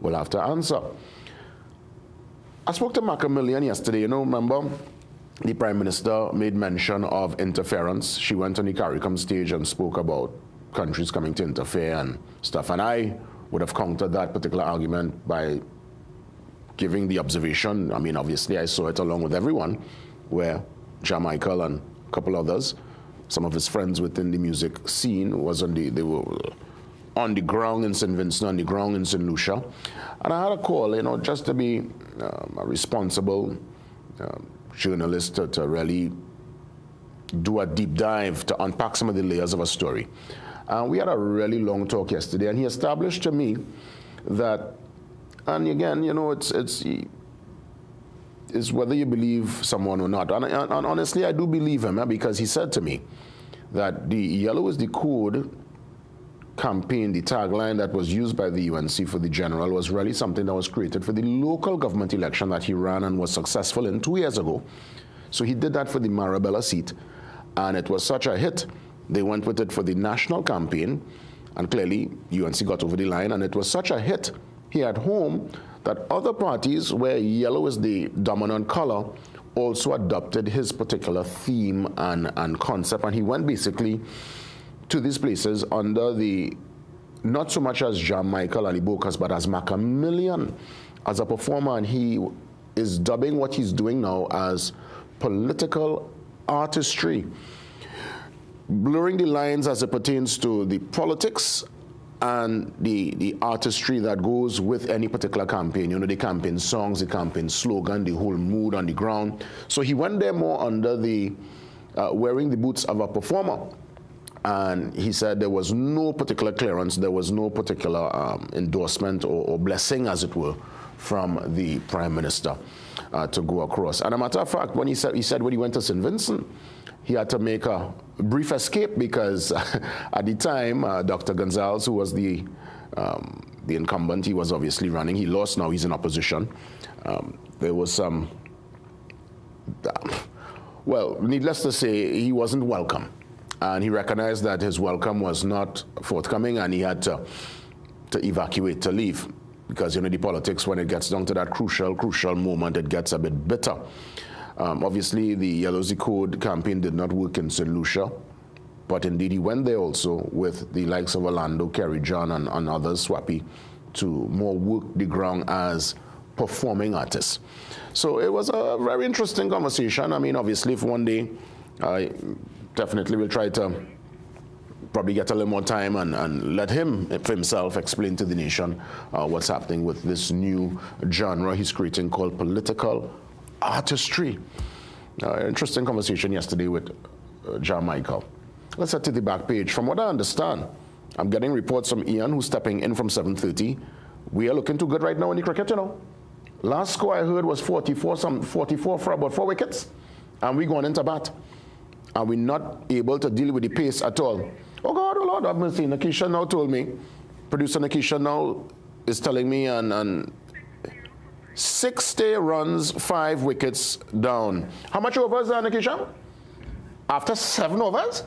will have to answer. I spoke to Macmillan yesterday. You know, remember, the Prime Minister made mention of interference. She went on the CARICOM stage and spoke about countries coming to interfere and stuff. And I would have countered that particular argument by giving the observation. I mean, obviously, I saw it along with everyone, where Michael and a couple others, some of his friends within the music scene, they were on the ground in St. Vincent, on the ground in St. Lucia. And I had a call, you know, just to be a responsible journalist to really do a deep dive to unpack some of the layers of a story. And we had a really long talk yesterday, and he established to me that, and again, you know, it's whether you believe someone or not. And honestly, I do believe him, because he said to me that the yellow is the code campaign, the tagline that was used by the UNC for the general, was really something that was created for the local government election that he ran and was successful in 2 years ago. So he did that for the Marabella seat, and it was such a hit. They went with it for the national campaign, and clearly UNC got over the line, and it was such a hit here at home that other parties where yellow is the dominant color also adopted his particular theme and concept, and he went basically to these places under the, not so much as Michael and Ibokas, but as Macmillan as a performer, and he is dubbing what he's doing now as political artistry, blurring the lines as it pertains to the politics and the artistry that goes with any particular campaign. You know, the campaign songs, the campaign slogan, the whole mood on the ground. So he went there more under the wearing the boots of a performer. And he said there was no particular clearance, there was no particular endorsement or blessing, as it were, from the Prime Minister to go across. And a matter of fact, when he said when he went to St. Vincent, he had to make a brief escape because at the time, Dr. Gonzalez, who was the incumbent, he was obviously running. He lost, now he's in opposition. There was some, well, needless to say, he wasn't welcome. And he recognized that his welcome was not forthcoming, and he had to evacuate, to leave. Because, you know, the politics, when it gets down to that crucial moment, it gets a bit bitter. Obviously, the Yellow's the Code campaign did not work in St. Lucia, but indeed he went there also with the likes of Orlando, Kerry John, and others, Swappy, to more work the ground as performing artists. So it was a very interesting conversation. I mean, obviously, if one day I definitely will try to probably get a little more time and let him himself explain to the nation what's happening with this new genre he's creating called political artistry. Interesting conversation yesterday with Michael. Let's head to the back page. From what I understand, I'm getting reports from Ian, who's stepping in from 7:30. We are looking too good right now in the cricket, you know. Last score I heard was 44 for about 4 wickets, and we're going into bat. And we're not able to deal with the pace at all. Oh God, oh Lord, have mercy. Nakisha now told me, producer Nakisha now is telling me, and 60 runs, 5 wickets down. How much overs are Nakisha? After 7 overs?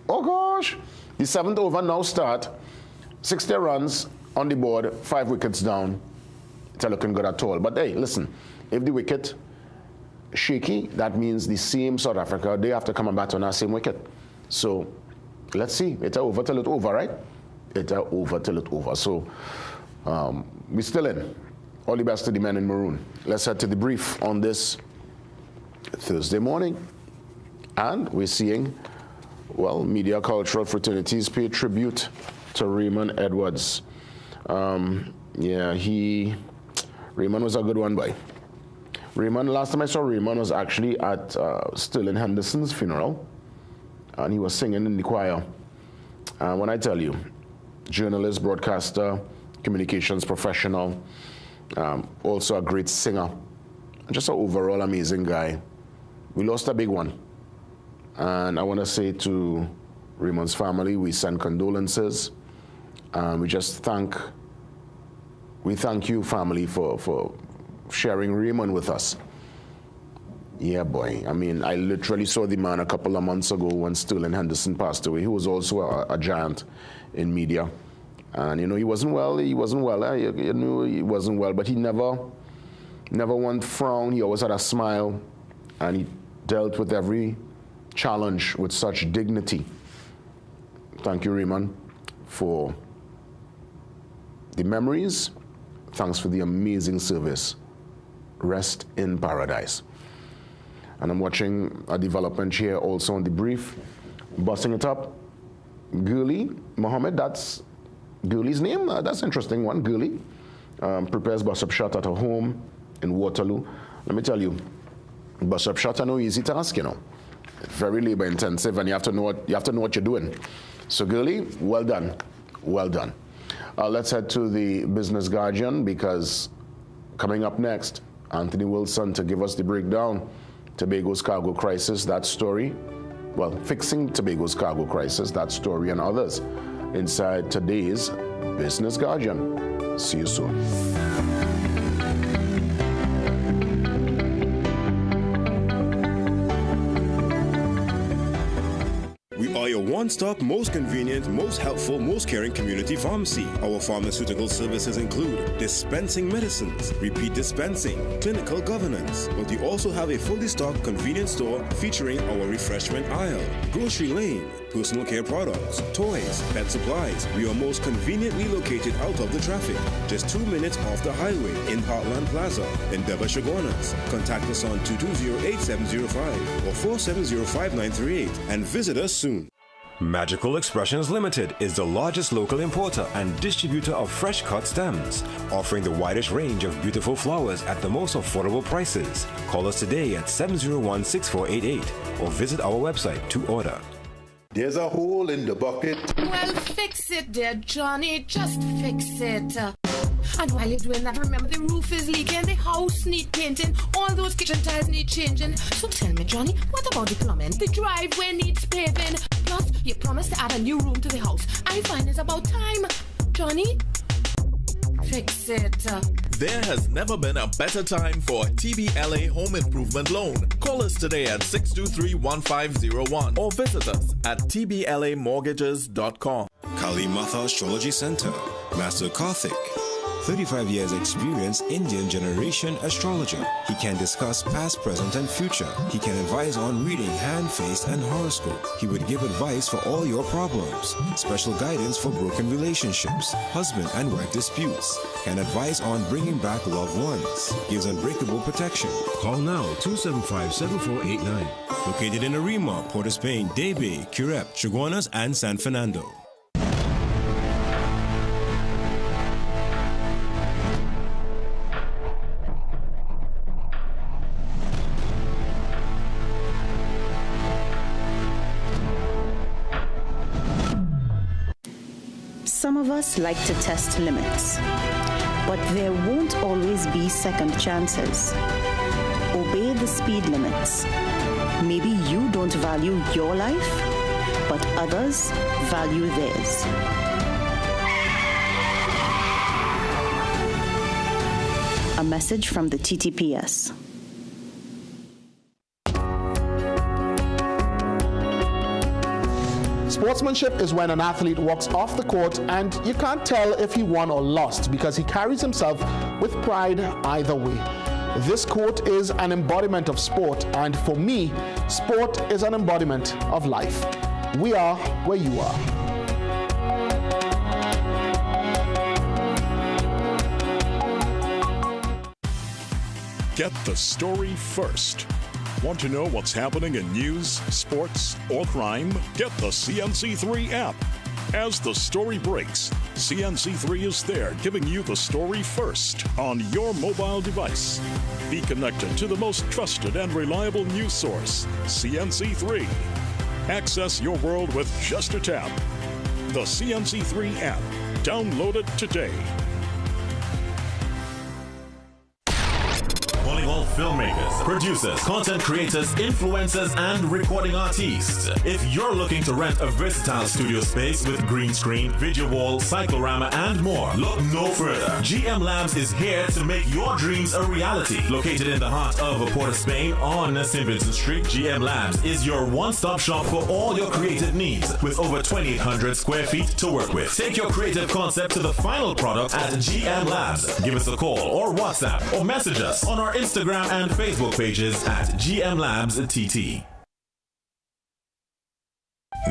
Oh gosh. The 7th over now start. 60 runs on the board, 5 wickets down. It's not looking good at all. But hey, listen, if the wicket shaky, that means the same South Africa, they have to come and bat on our same wicket. So let's see. It's over till it's over, right? It's over till it's over. So we're still in. All the best to the men in maroon. Let's head to the brief on this Thursday morning. And we're seeing, well, media cultural fraternities pay tribute to Raymond Edwards. Raymond was a good one, boy. Raymond, last time I saw Raymond was actually at Sterling Henderson's funeral, and he was singing in the choir. And when I tell you, journalist, broadcaster, communications professional, also a great singer, just an overall amazing guy. We lost a big one. And I want to say to Raymond's family, we send condolences. We just thank you, family, for sharing Raymond with us. Yeah, boy. I mean, I literally saw the man a couple of months ago when Sterling Henderson passed away. He was also a giant in media. And he wasn't well. You knew he wasn't well, but he never once frowned. He always had a smile, and he dealt with every challenge with such dignity. Thank you, Raymond, for the memories. Thanks for the amazing service. Rest in paradise. And I'm watching a development here also on the brief, busting it up. Gurley Mohammed, that's Gurley's name. That's an interesting one. Gurley prepares bus-up shot at her home in Waterloo. Let me tell you, bus-up shot are no easy task, Very labor intensive, and you have to know what you're doing. So Gurley, well done, well done. Let's head to the Business Guardian, because coming up next, Anthony Wilson to give us the breakdown. Tobago's cargo crisis, that story. Well, fixing Tobago's cargo crisis, that story and others inside today's Business Guardian. See you soon. We are your one-stop, most convenient, most helpful, most caring community pharmacy. Our pharmaceutical services include dispensing medicines, repeat dispensing, clinical governance. But we also have a fully stocked convenience store featuring our refreshment aisle, grocery lane, personal care products, toys, pet supplies. We are most conveniently located out of the traffic, just 2 minutes off the highway in Heartland Plaza, in Chaguanas. Contact us on 220-8705 or 470-5938 and visit us soon. Magical Expressions Limited is the largest local importer and distributor of fresh cut stems, offering the widest range of beautiful flowers at the most affordable prices. Call us today at 701-6488 or visit our website to order. There's a hole in the bucket. Well, fix it, dear Johnny, just fix it. And while you're doing that, remember the roof is leaking, the house need painting, all those kitchen tiles need changing. So tell me, Johnny, what about the plumbing? The driveway needs paving. Plus, you promised to add a new room to the house. I find it's about time. Johnny, fix it. There has never been a better time for a TBLA home improvement loan. Call us today at 623-1501 or visit us at tblamortgages.com. Kali Matha Astrology Center, Master Karthik. 35 years experience, Indian generation astrologer. He can discuss past, present, and future. He can advise on reading hand, face, and horoscope. He would give advice for all your problems. Special guidance for broken relationships, husband and wife disputes. Can advise on bringing back loved ones. Gives unbreakable protection. Call now 275-7489. Located in Arima, Port of Spain, Debe, Curep, Chaguanas, and San Fernando. Some of us like to test limits, but there won't always be second chances. Obey the speed limits. Maybe you don't value your life, but others value theirs. A message from the TTPS. Sportsmanship is when an athlete walks off the court and you can't tell if he won or lost because he carries himself with pride either way. This quote is an embodiment of sport, and for me, sport is an embodiment of life. We are where you are. Get the story first. Want to know what's happening in news, sports, or crime? Get the CNC3 app. As the story breaks, CNC3 is there giving you the story first on your mobile device. Be connected to the most trusted and reliable news source, CNC3. Access your world with just a tap. The CNC3 app. Download it today. Volleyball filmmakers, producers, content creators, influencers, and recording artists. If you're looking to rent a versatile studio space with green screen, video wall, cyclorama, and more, look no further. GM Labs is here to make your dreams a reality. Located in the heart of Port of Spain on St. Vincent Street, GM Labs is your one-stop shop for all your creative needs with over 2,800 square feet to work with. Take your creative concept to the final product at GM Labs. Give us a call or WhatsApp or message us on our Instagram and Facebook pages at GM Labs TT.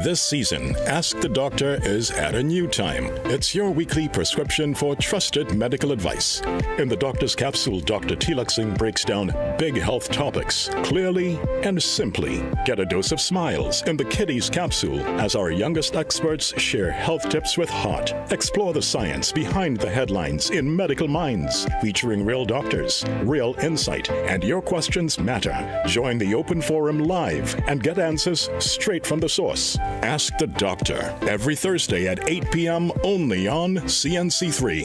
This season, Ask the Doctor is at a new time. It's your weekly prescription for trusted medical advice. In the Doctor's Capsule, Dr. Tilak Singh breaks down big health topics clearly and simply. Get a dose of smiles in the Kiddies Capsule as our youngest experts share health tips with heart. Explore the science behind the headlines in Medical Minds, featuring real doctors, real insight, and your questions matter. Join the open forum live and get answers straight from the source. Ask the Doctor, every Thursday at 8 p.m. only on CNC3.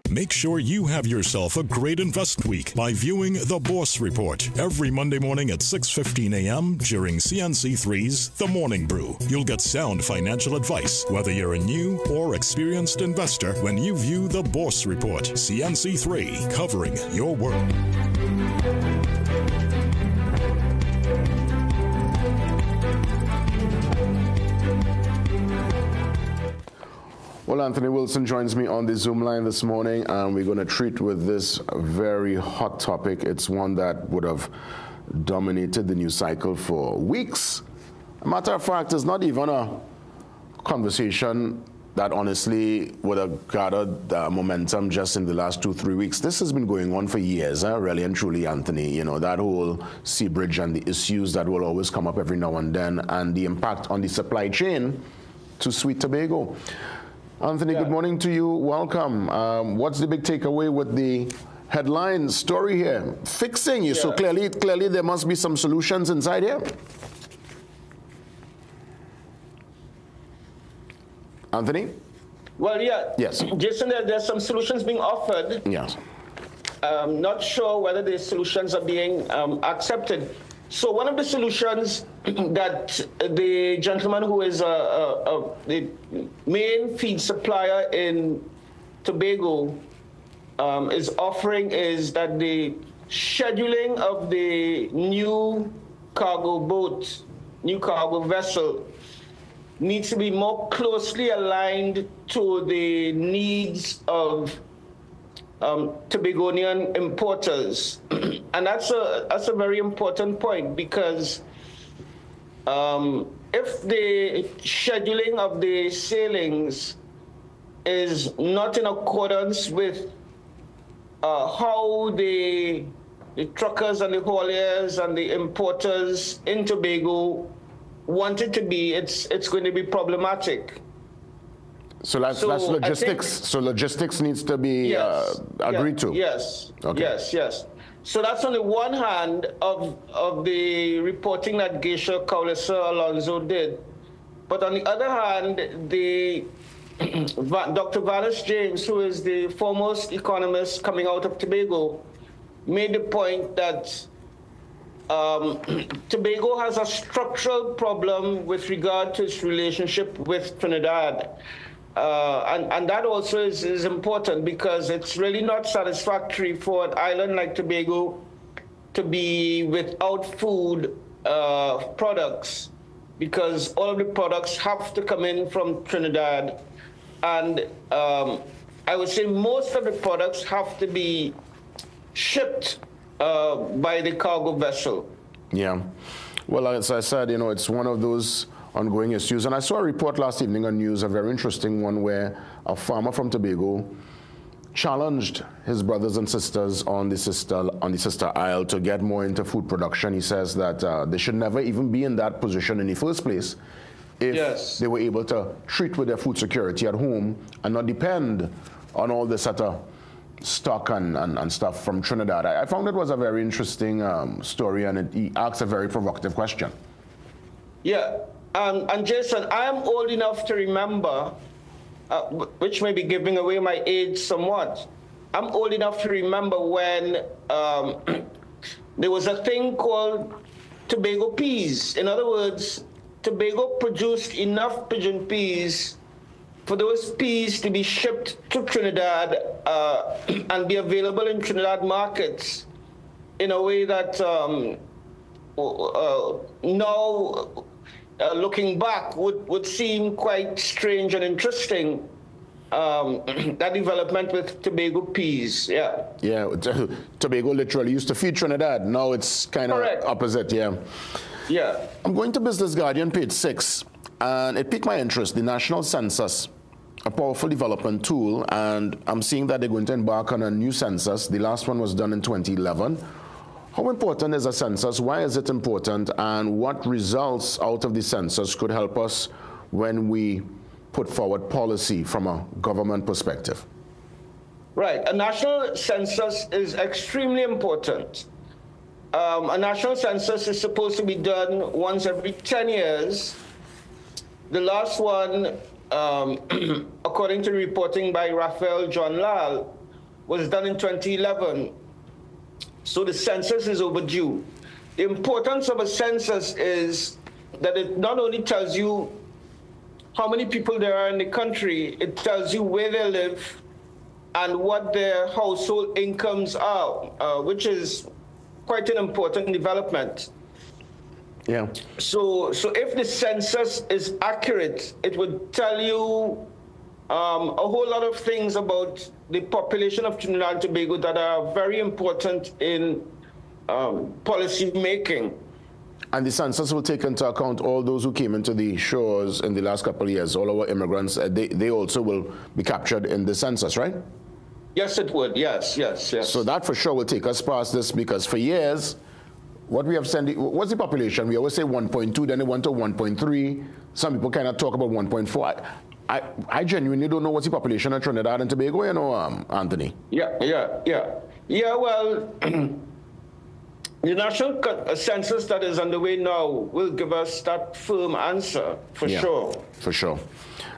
Make sure you have yourself a great investment week by viewing The Bourse Report every Monday morning at 6:15 a.m. during CNC3's The Morning Brew. You'll get sound financial advice, whether you're a new or experienced investor, when you view The Bourse Report. CNC3, covering your world. Well, Anthony Wilson joins me on the Zoom line this morning, and we're going to treat with this very hot topic. It's one that would have dominated the news cycle for weeks. A matter of fact, it's not even a conversation that honestly would have gathered momentum just in the last 2-3 weeks. This has been going on for years, really and truly, Anthony. You know, that whole sea bridge and the issues that will always come up every now and then, and the impact on the supply chain to Sweet Tobago. Anthony, good morning to you. Welcome. What's the big takeaway with the headline story here? Fixing you. So clearly there must be some solutions inside here. Anthony? Well, yeah. Yes. Jason, there's some solutions being offered. Yes. Not sure whether the solutions are being accepted. So one of the solutions that the gentleman who is the main feed supplier in Tobago is offering is that the scheduling of the new cargo boat, new cargo vessel, needs to be more closely aligned to the needs of Tobagonian importers. And that's a very important point, because if the scheduling of the sailings is not in accordance with how the truckers and the hauliers and the importers in Tobago want it to be, it's going to be problematic. So that's logistics. So logistics needs to be agreed to. Yes. Okay. Yes. So that's on the one hand of the reporting that Geisha Kaulisa Alonso did. But on the other hand, Dr. Valis James, who is the foremost economist coming out of Tobago, made the point that Tobago has a structural problem with regard to its relationship with Trinidad. And that also is important, because it's really not satisfactory for an island like Tobago to be without food products, because all of the products have to come in from Trinidad. And I would say most of the products have to be shipped by the cargo vessel. Yeah. Well, as I said, you know, it's one of those ongoing issues. And I saw a report last evening on news, a very interesting one, where a farmer from Tobago challenged his brothers and sisters on the sister isle to get more into food production. He says that they should never even be in that position in the first place if they were able to treat with their food security at home and not depend on all this other stock and stuff from Trinidad. I found it was a very interesting story, and he asks a very provocative question. Yeah. And Jason, I am old enough to remember, which may be giving away my age somewhat, I'm old enough to remember when there was a thing called Tobago peas. In other words, Tobago produced enough pigeon peas for those peas to be shipped to Trinidad and be available in Trinidad markets in a way that now, looking back, would seem quite strange and interesting. That development with Tobago peas, yeah. Yeah, Tobago literally used to feed Trinidad. Now it's kind of opposite, yeah. Yeah. I'm going to Business Guardian, page 6, and it piqued my interest, the national census, a powerful development tool, and I'm seeing that they're going to embark on a new census. The last one was done in 2011. How important is a census? Why is it important? And what results out of the census could help us when we put forward policy from a government perspective? Right. A national census is extremely important. A national census is supposed to be done once every 10 years. The last one, according to reporting by Raphael John Lal, was done in 2011. So the census is overdue. The importance of a census is that it not only tells you how many people there are in the country, it tells you where they live and what their household incomes are, which is quite an important development. Yeah. So if the census is accurate, it would tell you a whole lot of things about the population of Trinidad and Tobago that are very important in policy making. And the census will take into account all those who came into the shores in the last couple of years, all our immigrants. They also will be captured in the census, right? Yes, it would. Yes. So that for sure will take us past this, because for years, what we have sent, what's the population? We always say 1.2, then it went to 1.3. Some people kind of talk about 1.4. I genuinely don't know what's the population of Trinidad and Tobago, you know, Anthony. Yeah, well, the national census that is underway now will give us that firm answer, for sure. For sure.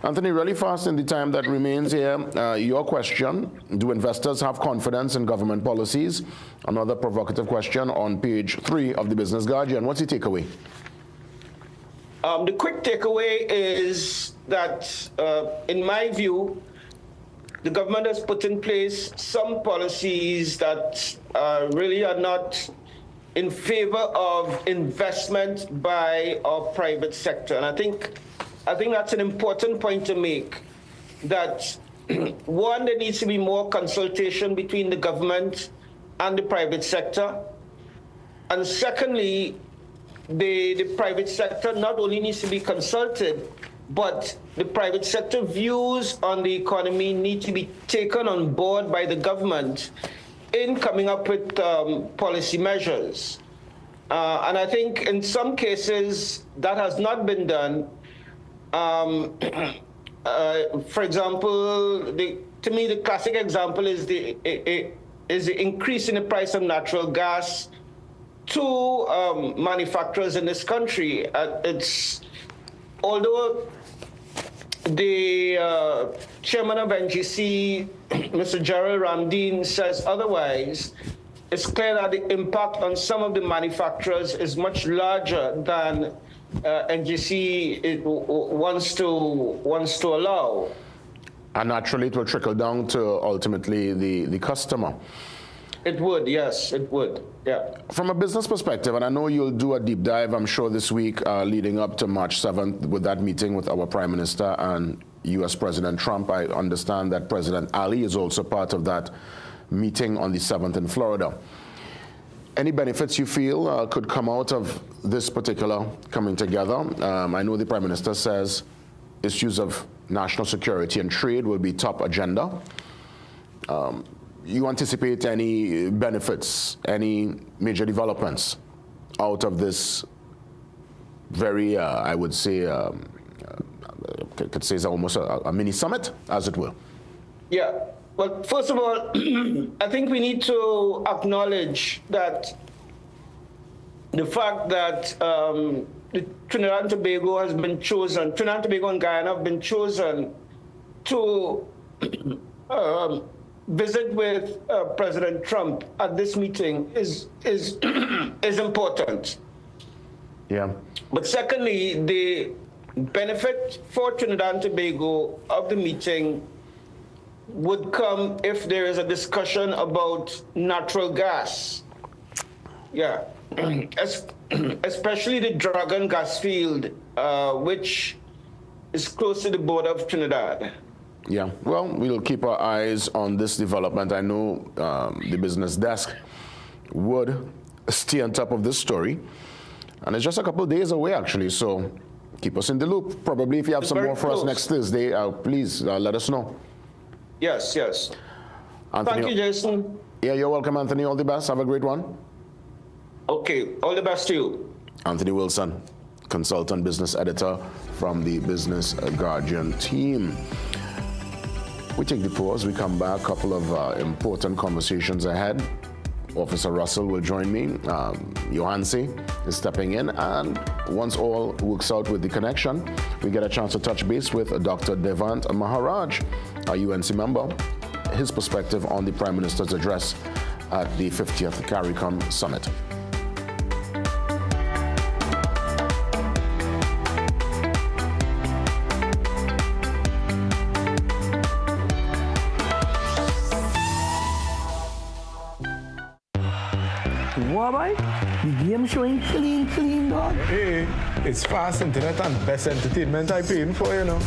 Anthony, really fast in the time that remains here, your question, do investors have confidence in government policies? Another provocative question on page 3 of the Business Guardian. What's the takeaway? The quick takeaway is that, in my view, the government has put in place some policies that really are not in favor of investment by our private sector. And I think that's an important point to make, that one, there needs to be more consultation between the government and the private sector. And secondly, the private sector not only needs to be consulted, but the private sector views on the economy need to be taken on board by the government in coming up with policy measures. And I think in some cases that has not been done. For example, to me, the classic example is the increase in the price of natural gas to manufacturers in this country. Although the chairman of NGC, Mr. Gerald Ramdeen, says otherwise, it's clear that the impact on some of the manufacturers is much larger than NGC wants to allow. And naturally, it will trickle down to ultimately the customer. It would, yes, it would, yeah. From a business perspective, and I know you'll do a deep dive, I'm sure, this week leading up to March 7th with that meeting with our Prime Minister and U.S. President Trump. I understand that President Ali is also part of that meeting on the 7th in Florida. Any benefits you feel could come out of this particular coming together? I know the Prime Minister says issues of national security and trade will be top agenda. You anticipate any benefits, any major developments out of this very, I would say, could say it's almost a mini summit, as it were? Yeah. Well, first of all, I think we need to acknowledge that the fact that Trinidad and Tobago has been chosen, Trinidad and Tobago and Guyana have been chosen to visit with President Trump at this meeting is important. Yeah. But secondly, the benefit for Trinidad and Tobago of the meeting would come if there is a discussion about natural gas. Yeah, especially the Dragon gas field, which is close to the border of Trinidad. Yeah, well, we'll keep our eyes on this development. I know the business desk would stay on top of this story. And it's just a couple of days away, actually, so keep us in the loop. Probably if you have some more for us next Thursday, please let us know. Yes, yes. Anthony, thank you, Jason. Yeah, you're welcome, Anthony. All the best. Have a great one. Okay, all the best to you. Anthony Wilson, consultant business editor from the Business Guardian team. We take the pause. We come back. A couple of important conversations ahead. Officer Russell will join me. Johansi is stepping in. And once all works out with the connection, we get a chance to touch base with Dr. Devant Maharaj, a UNC member, his perspective on the Prime Minister's address at the 50th CARICOM Summit. What, boy? The game showing clean, dog. Hey, it's fast internet and best entertainment I paying for, you know.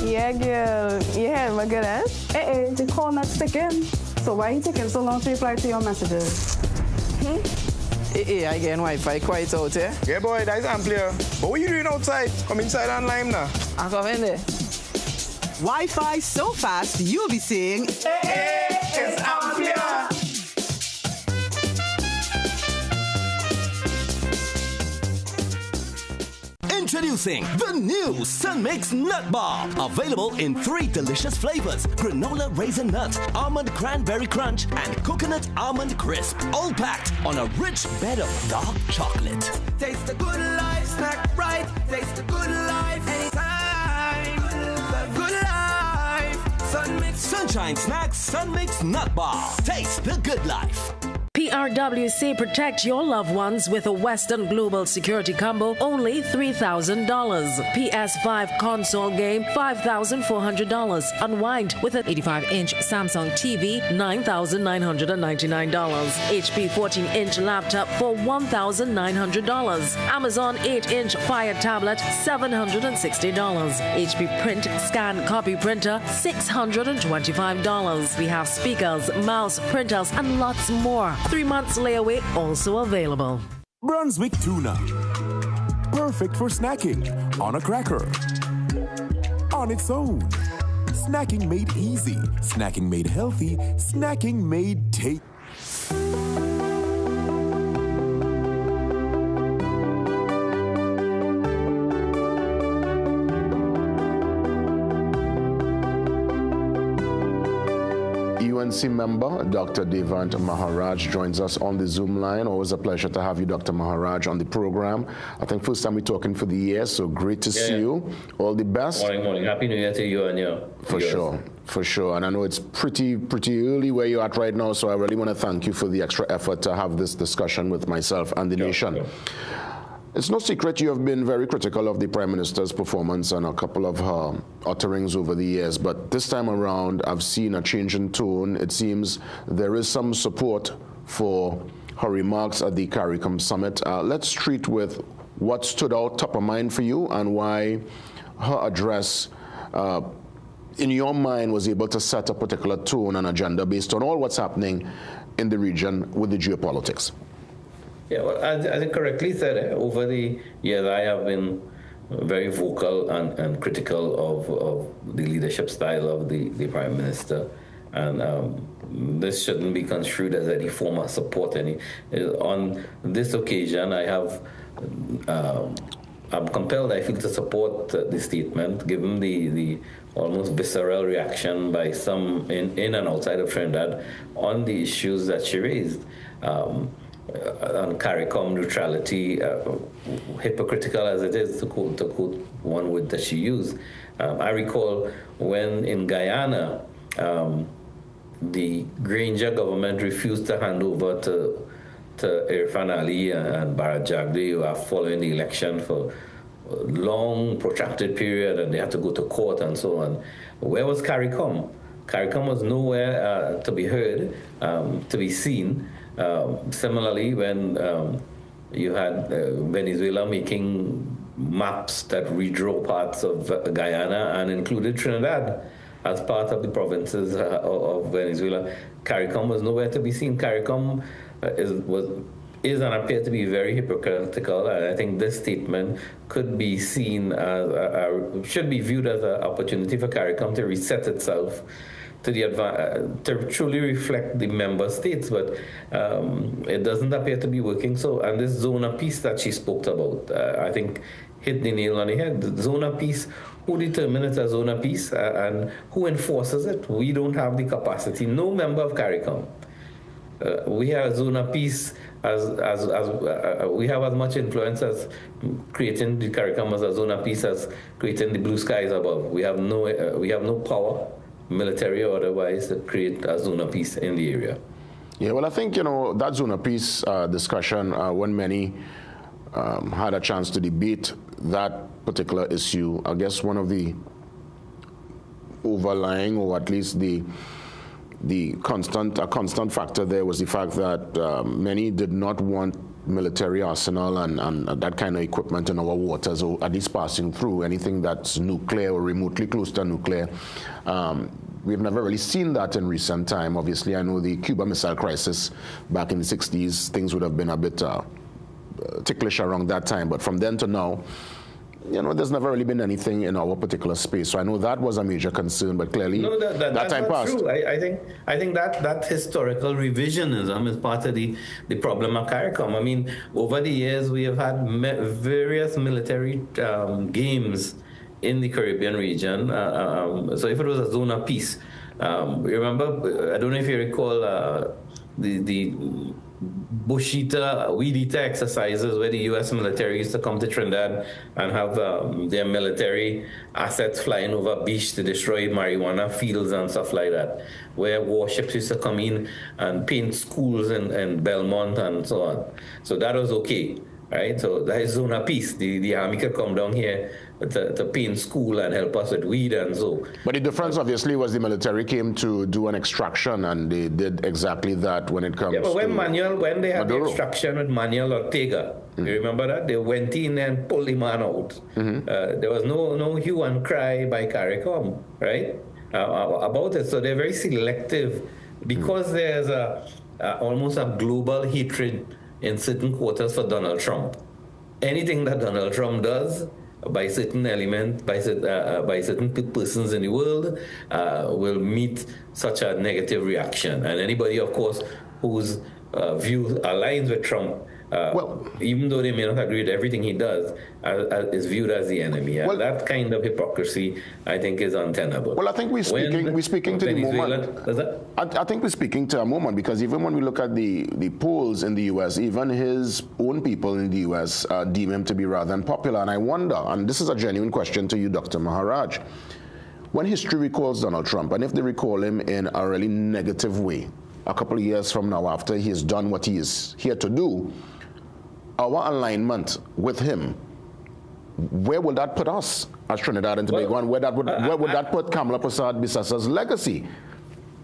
Yeah, girl. Yeah, my good, eh? Hey, the call not sticking. So why you taking so long to reply to your messages? Hey, I get Wi-Fi quite out here. Yeah, boy, that's amplier. But what you doing outside? Come inside and lime now. I come in there. Wi-Fi so fast, you'll be saying, hey, it's amplier. Introducing the new Sun Mix Nut Bar. Available in 3 delicious flavors: granola raisin nut, almond cranberry crunch, and coconut almond crisp. All packed on a rich bed of dark chocolate. Taste the good life, snack right. Taste the good life anytime. Good life. Sun Mix. Sunshine Snacks Sun Mix Nut Bar. Taste the good life. PRWC, protect your loved ones with a Western Global Security Combo, only $3,000. PS5 console game, $5,400. Unwind with an 85-inch Samsung TV, $9,999. HP 14-inch laptop for $1,900. Amazon 8-inch Fire tablet, $760. HP print scan copy printer, $625. We have speakers, mouse, printers, and lots more. 3 months layaway also available. Brunswick tuna. Perfect for snacking on a cracker. On its own. Snacking made easy. Snacking made healthy. Snacking made tasty. UNC member Dr. Devant Maharaj joins us on the Zoom line. Always a pleasure to have you, Dr. Maharaj, on the program. I think first time we're talking for the year, so great to see you. All the best. Morning. Happy New Year to you and your For sure. And I know it's pretty early where you're at right now, so I really want to thank you for the extra effort to have this discussion with myself and the nation. Sure. It's no secret you have been very critical of the Prime Minister's performance and a couple of her utterings over the years, but this time around I've seen a change in tone. It seems there is some support for her remarks at the CARICOM Summit. Let's treat with what stood out top of mind for you and why her address in your mind was able to set a particular tone and agenda based on all what's happening in the region with the geopolitics. Yeah, well, as you correctly said, over the years I have been very vocal and critical of the leadership style of the Prime Minister. And this shouldn't be construed as any form of support. On this occasion, I'm compelled, I feel, to support the statement, given the almost visceral reaction by some in and outside of Trinidad on the issues that she raised. On CARICOM neutrality, hypocritical as it is, to quote one word that she used. I recall when in Guyana, the Granger government refused to hand over to Irfan Ali and Bharat Jagde, who are following the election for a long, protracted period, and they had to go to court and so on. Where was CARICOM? CARICOM was nowhere to be heard, to be seen. Similarly, when you had Venezuela making maps that redraw parts of Guyana and included Trinidad as part of the provinces of Venezuela, CARICOM was nowhere to be seen. CARICOM is and appears to be very hypocritical, and I think this statement could be seen as should be viewed as an opportunity for CARICOM to reset itself to truly reflect the member states, but it doesn't appear to be working. So, and this zone of peace that she spoke about, I think hit the nail on the head. The zone of peace, who determines a zone of peace and who enforces it? We don't have the capacity. No member of CARICOM. We have a zone of peace we have as much influence as creating the CARICOM as a zone of peace as creating the blue skies above. We have no power, military or otherwise, to create a zone of peace in the area. Yeah, well, I think, that zone of peace discussion, when many had a chance to debate that particular issue, I guess one of the overlying, or at least the constant factor there was the fact that many did not want military arsenal and that kind of equipment in our waters, or at least passing through anything that's nuclear or remotely close to nuclear. We've never really seen that in recent time. Obviously, I know the Cuba Missile Crisis back in the 60s, things would have been a bit ticklish around that time, but from then to now, there's never really been anything in our particular space. So I know that was a major concern, but clearly that time passed. True. I think that historical revisionism is part of the problem of CARICOM. I mean, over the years we have had various military games in the Caribbean region. So if it was a zone of peace, remember, I don't know if you recall the Bush-eater, weed-eater exercises where the U.S. military used to come to Trinidad and have their military assets flying over beach to destroy marijuana fields and stuff like that, where warships used to come in and paint schools in Belmont and so on. So that was okay, right? So that is zone of peace. The army could come down here to paint school and help us with weed and so. But the difference obviously was the military came to do an extraction, and they did exactly that when it comes to when they had Maduro. the extraction with Manuel Ortega, you remember that? They went in and pulled the man out. There was no hue and cry by CARICOM, right, about it. So they're very selective because there's almost a global hatred in certain quarters for Donald Trump. Anything that Donald Trump does by certain elements, by certain persons in the world, will meet such a negative reaction. And anybody, of course, whose view aligns with Trump, even though they may not agree with everything he does, is viewed as the enemy. And that kind of hypocrisy, I think, is untenable. Well, I think we're speaking to the moment. I think we're speaking to a moment, because even when we look at the polls in the U.S., even his own people in the U.S. Deem him to be rather unpopular. And I wonder, and this is a genuine question to you, Dr. Maharaj, when history recalls Donald Trump, and if they recall him in a really negative way, a couple of years from now, after he has done what he is here to do, our alignment with him, where will that put us as Trinidad and Tobago, and where would that put Kamala Prasad-Bissasa's legacy?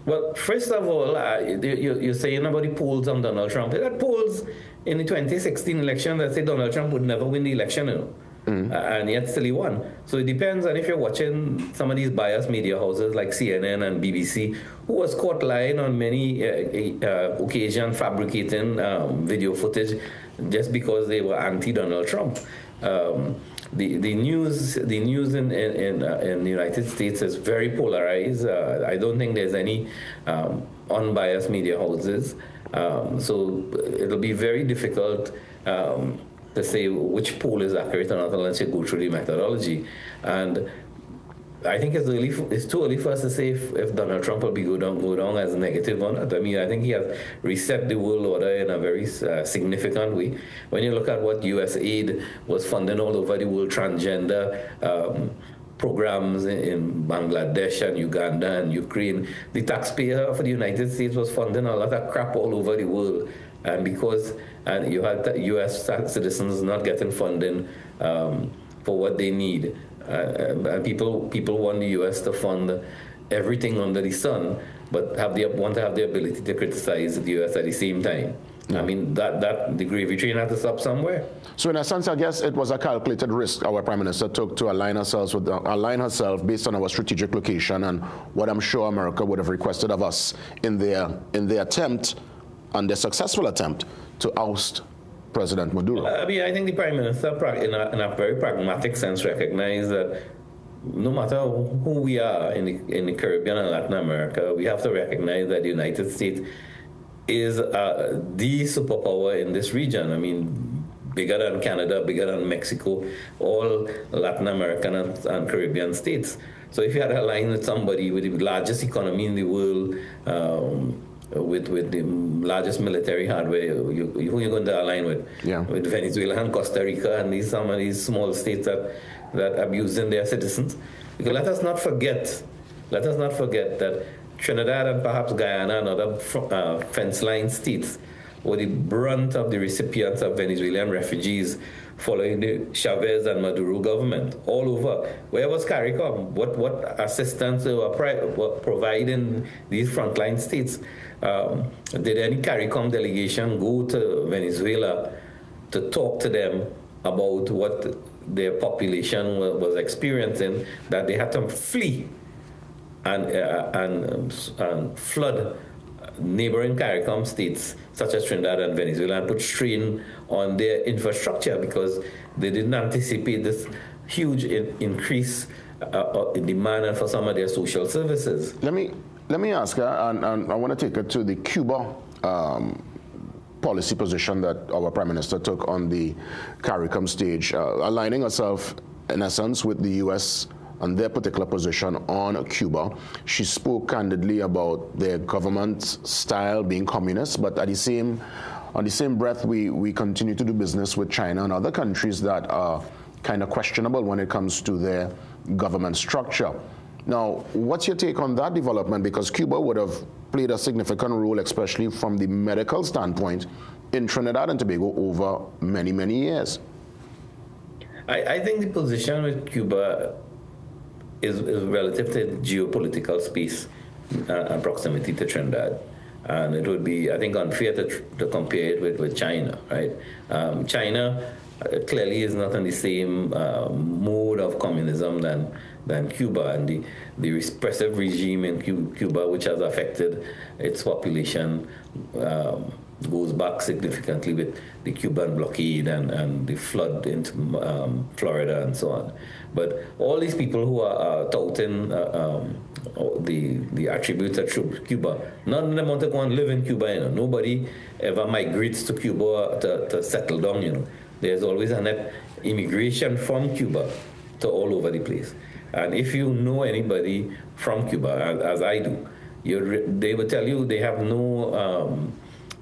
Well, first of all, you're saying about the polls on Donald Trump. There are polls in the 2016 election that say Donald Trump would never win the election, and yet still he won. So it depends on if you're watching some of these biased media houses like CNN and BBC, who was caught lying on many occasions, fabricating video footage just because they were anti-Donald Trump. The news in the United States is very polarized. I don't think there's any unbiased media houses. So it'll be very difficult to say which poll is accurate or not unless you go through the methodology. And I think it's too early for us to say if Donald Trump will go down as negative or not. I mean, I think he has reset the world order in a very significant way. When you look at what U.S. aid was funding all over the world, transgender programs in Bangladesh and Uganda and Ukraine. The taxpayer for the United States was funding a lot of crap all over the world. And because you had U.S. citizens not getting funding for what they need. And people want the U.S. to fund everything under the sun, but want to have the ability to criticize the U.S. at the same time. Yeah. I mean, that the gravy train had to stop somewhere. So in a sense, I guess it was a calculated risk our Prime Minister took to align herself based on our strategic location and what I'm sure America would have requested of us in their attempt, and their successful attempt, to oust President Maduro. I mean, I think the Prime Minister, in a very pragmatic sense, recognized that no matter who we are in the Caribbean and Latin America, we have to recognize that the United States is the superpower in this region. I mean, bigger than Canada, bigger than Mexico, all Latin American and Caribbean states. So if you had to align with somebody with the largest economy in the world, with the largest military hardware, who you're going to align with? Yeah. With Venezuela and Costa Rica and some of these small states that abusing their citizens. Because let us not forget that Trinidad and perhaps Guyana and other fence line states were the brunt of the recipients of Venezuelan refugees following the Chavez and Maduro government all over. Where was CARICOM? What assistance were providing these frontline states? Did any CARICOM delegation go to Venezuela to talk to them about what their population was experiencing, that they had to flee and flood neighboring CARICOM states such as Trinidad and Venezuela and put strain on their infrastructure because they didn't anticipate this huge increase in demand for some of their social services. Let me ask her, and I want to take it to the Cuba policy position that our Prime Minister took on the CARICOM stage, aligning herself in essence with the U.S. and their particular position on Cuba. She spoke candidly about their government style being communist, but on the same breath, we continue to do business with China and other countries that are kind of questionable when it comes to their government structure. Now, what's your take on that development? Because Cuba would have played a significant role, especially from the medical standpoint, in Trinidad and Tobago over many, many years. I think the position with Cuba is relative to geopolitical space and proximity to Trinidad. And it would be, I think, unfair to compare it with China, right? China clearly is not in the same mode of communism than Cuba, and the repressive regime in Cuba, which has affected its population, goes back significantly with the Cuban blockade and the flood into Florida and so on. But all these people who are touting the attributes of Cuba, none of them want to go and live in Cuba. You know, nobody ever migrates to Cuba to settle down. You know, there's always a net immigration from Cuba to all over the place. And if you know anybody from Cuba, as I do, they will tell you they have no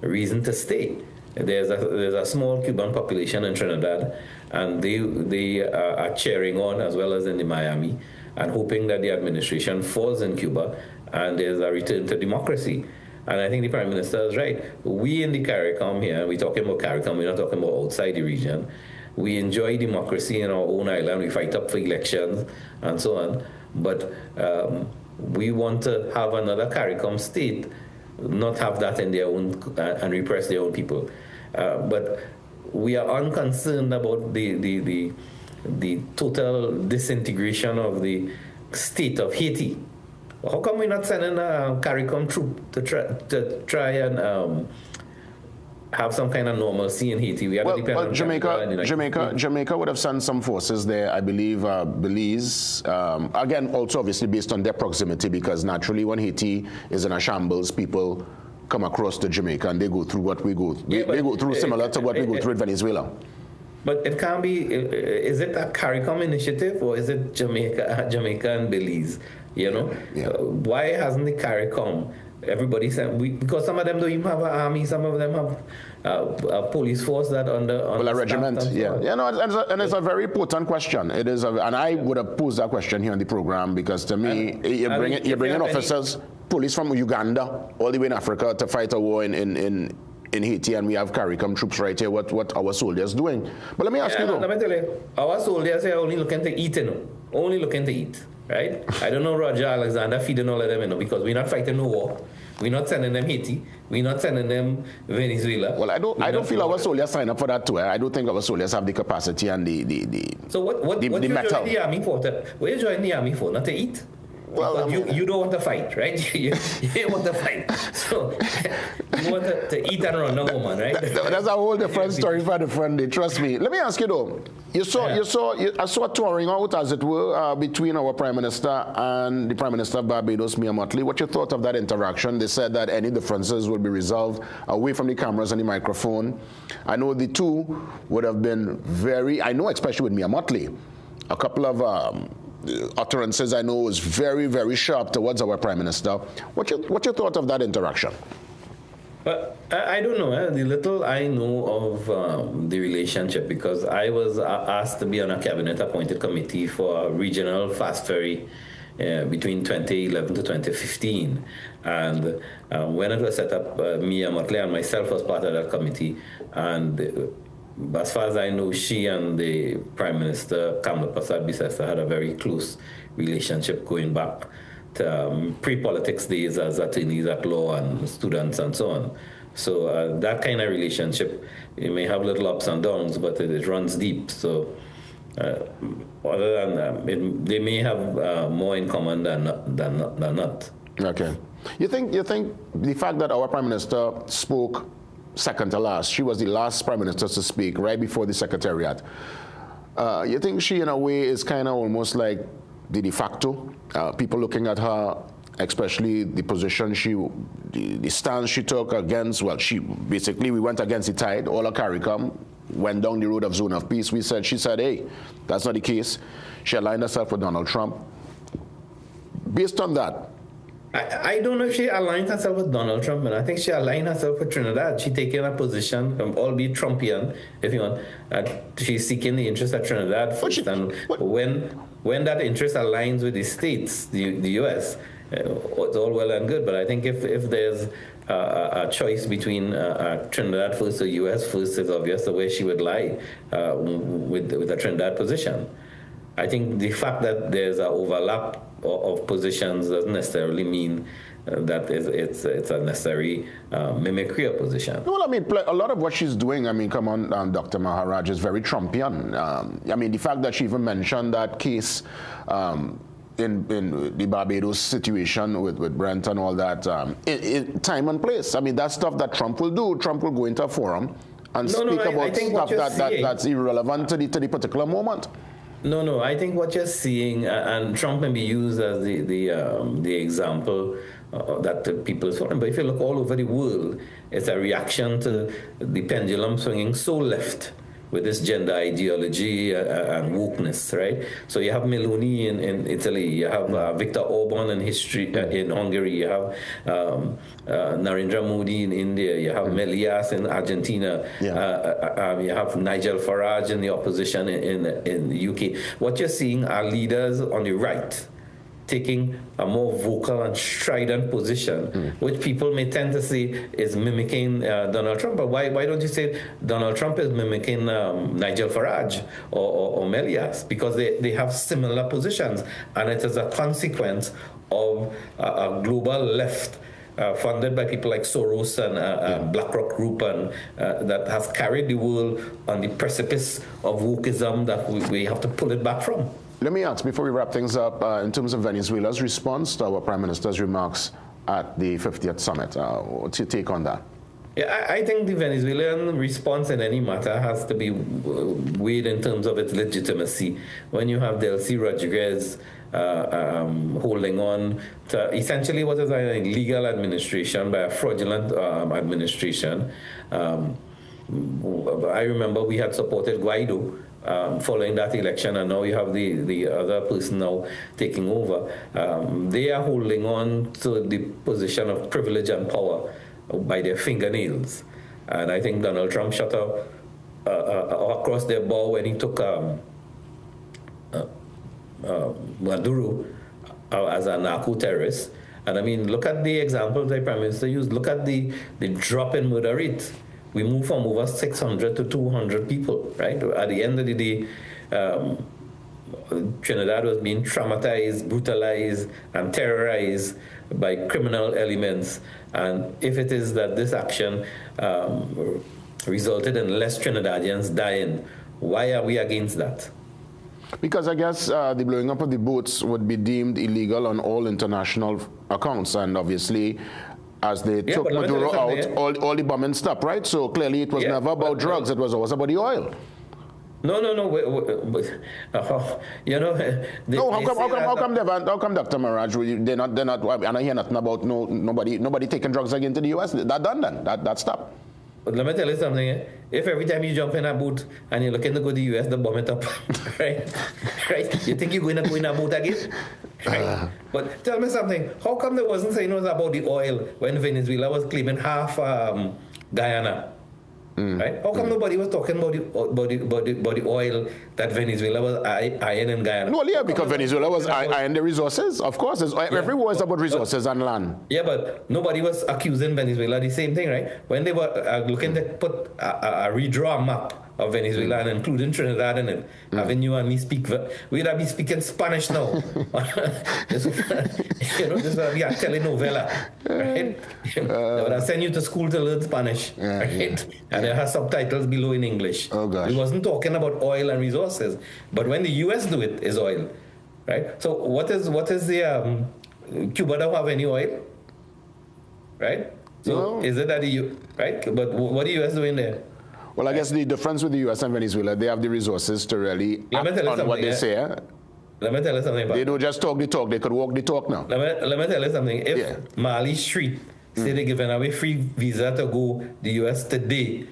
reason to stay. There's a small Cuban population in Trinidad, and they are cheering on, as well as in the Miami, and hoping that the administration falls in Cuba and there's a return to democracy. And I think the Prime Minister is right. We in the CARICOM here, we're talking about CARICOM, we're not talking about outside the region. We enjoy democracy in our own island. We fight up for elections and so on. But we want to have another CARICOM state not have that in their own and repress their own people. But we are unconcerned about the total disintegration of the state of Haiti. How come we're not sending a CARICOM troop to try and have some kind of normalcy in Haiti? We have but Jamaica would have sent some forces there, I believe. Belize, again, also obviously based on their proximity, because naturally when Haiti is in a shambles, people come across to Jamaica and they go through what we go. They go through similar to what we go through in Venezuela. But it can't be. Is it a CARICOM initiative or is it Jamaica and Belize? You know, why hasn't the CARICOM everybody said, because some of them don't even have an army, some of them have a police force that a regiment, and it's a very important question. It is, and I would have posed that question here on the program, because to me, you're bringing officers, police from Uganda, all the way in Africa to fight a war in Haiti, and we have CARICOM troops right here. What our soldiers doing? But let me ask you though. Let me tell you, our soldiers are only looking to eat, only looking to eat, right? I don't know Roger Alexander feeding all of them, because we're not fighting no war. We're not sending them Haiti. We're not sending them Venezuela. Well, I don't feel our soldiers sign up for that too. I don't think our soldiers have the capacity and the So what you join the army for? What you join the army for? Not to eat? Well, you don't want to fight, right? you want to fight. So you want to eat and run a woman, right? That's a whole different story for the friend day. Trust me. Let me ask you though. I saw touring out, as it were, between our Prime Minister and the Prime Minister of Barbados, Mia Mottley. What you thought of that interaction? They said that any differences will be resolved away from the cameras and the microphone. I know the two would have been I know especially with Mia Mottley, a couple of utterances I know was very, very sharp towards our Prime Minister. What you thought of that interaction? But I don't know. The little I know of the relationship, because I was asked to be on a cabinet-appointed committee for a regional fast ferry between 2011 to 2015. And when it was set up, Mia Mottley and myself was part of that committee. And as far as I know, she and the Prime Minister, Kamla Persad-Bissessar, had a very close relationship going back to pre-politics days as attorneys at law and students and so on. So that kind of relationship, it may have little ups and downs, but it runs deep. So other than that, they may have more in common than not. Okay. You think the fact that our Prime Minister spoke second to last, she was the last Prime Minister to speak right before the Secretariat, you think she in a way is kind of almost like the de facto, people looking at her, especially the position the stance she took against, well, we went against the tide, all of CARICOM went down the road of zone of peace. She said, hey, that's not the case. She aligned herself with Donald Trump. Based on that, I don't know if she aligned herself with Donald Trump, and I think she aligned herself with Trinidad. She's taking a position, albeit Trumpian, if you want. She's seeking the interest of Trinidad first. And when that interest aligns with the states, the U.S., it's all well and good. But I think if there's a choice between Trinidad first or U.S. first, it's obvious the way she would lie with the Trinidad position. I think the fact that there's an overlap of positions doesn't necessarily mean that it's a necessary mimicry of position. Well, I mean, a lot of what she's doing, I mean, come on, Dr. Maharaj, is very Trumpian. I mean, the fact that she even mentioned that case in the Barbados situation with Brent and all that, time and place. I mean, that's stuff that Trump will do. Trump will go into a forum and speak about stuff that's irrelevant to the particular moment. No, I think what you're seeing, and Trump may be used as the example that the people is following, but if you look all over the world, it's a reaction to the pendulum swinging so left with this gender ideology and wokeness, right? So you have Meloni in Italy, you have Viktor Orban in Hungary, you have Narendra Modi in India, you have Melias in Argentina, you have Nigel Farage in the opposition in the UK. What you're seeing are leaders on the right taking a more vocal and strident position, which people may tend to say is mimicking Donald Trump. But why don't you say Donald Trump is mimicking Nigel Farage or Melias? Because they have similar positions, and it is a consequence of a global left funded by people like Soros and BlackRock Group, and that has carried the world on the precipice of wokeism that we have to pull it back from. Let me ask, before we wrap things up, in terms of Venezuela's response to our Prime Minister's remarks at the 50th summit, what's your take on that? Yeah, I think the Venezuelan response in any matter has to be weighed in terms of its legitimacy. When you have Delcy Rodriguez holding on to essentially what is an illegal administration by a fraudulent administration. I remember we had supported Guaido following that election, and now you have the other person now taking over. They are holding on to the position of privilege and power by their fingernails. And I think Donald Trump shut up across their bow when he took Maduro as a narco-terrorist. And I mean, look at the examples the Prime Minister used. Look at the drop in murder rate. We moved from over 600 to 200 people, right? At the end of the day, Trinidad was being traumatized, brutalized, and terrorized by criminal elements. And if it is that this action resulted in less Trinidadians dying, why are we against that? Because I guess the blowing up of the boats would be deemed illegal on all international accounts, and obviously, as they took Maduro out, all the bombing stopped, right? So clearly it was never about drugs, it was always about the oil. No. You know. How come Dr. Maharaj, they're not, and I hear nothing about nobody taking drugs again to the US? That done then, that stopped. But let me tell you something. If every time you jump in a boat and you're looking to go to the US, they bomb it up, right? You think you're going to go in a boat again? Right? But tell me something. How come there wasn't saying about the oil when Venezuela was claiming half Guyana? Right? How come nobody was talking about the oil that Venezuela was eyeing in Guyana? Well, yeah, because Venezuela was eyeing the resources. Of course, every war is about resources and land. Yeah, but nobody was accusing Venezuela the same thing, right? When they were looking to put redraw a map of Venezuela and including Trinidad in it, having you and me speak, we'd be speaking Spanish now. This would be a telenovela, right? They would have sent you to school to learn Spanish, right? And there are subtitles below in English. Oh, gosh. We wasn't talking about oil and resources, but when the US do it, is oil, right? So what is the Cuba don't have any oil, right? So is it that right? But what the US doing there? Well, I guess the difference with the U.S. and Venezuela, they have the resources to really act on what they say. Let me tell you something about They don't just talk the talk, they could walk the talk now. Let me tell you something. If Mali Street say they're giving away free visa to go the U.S. today,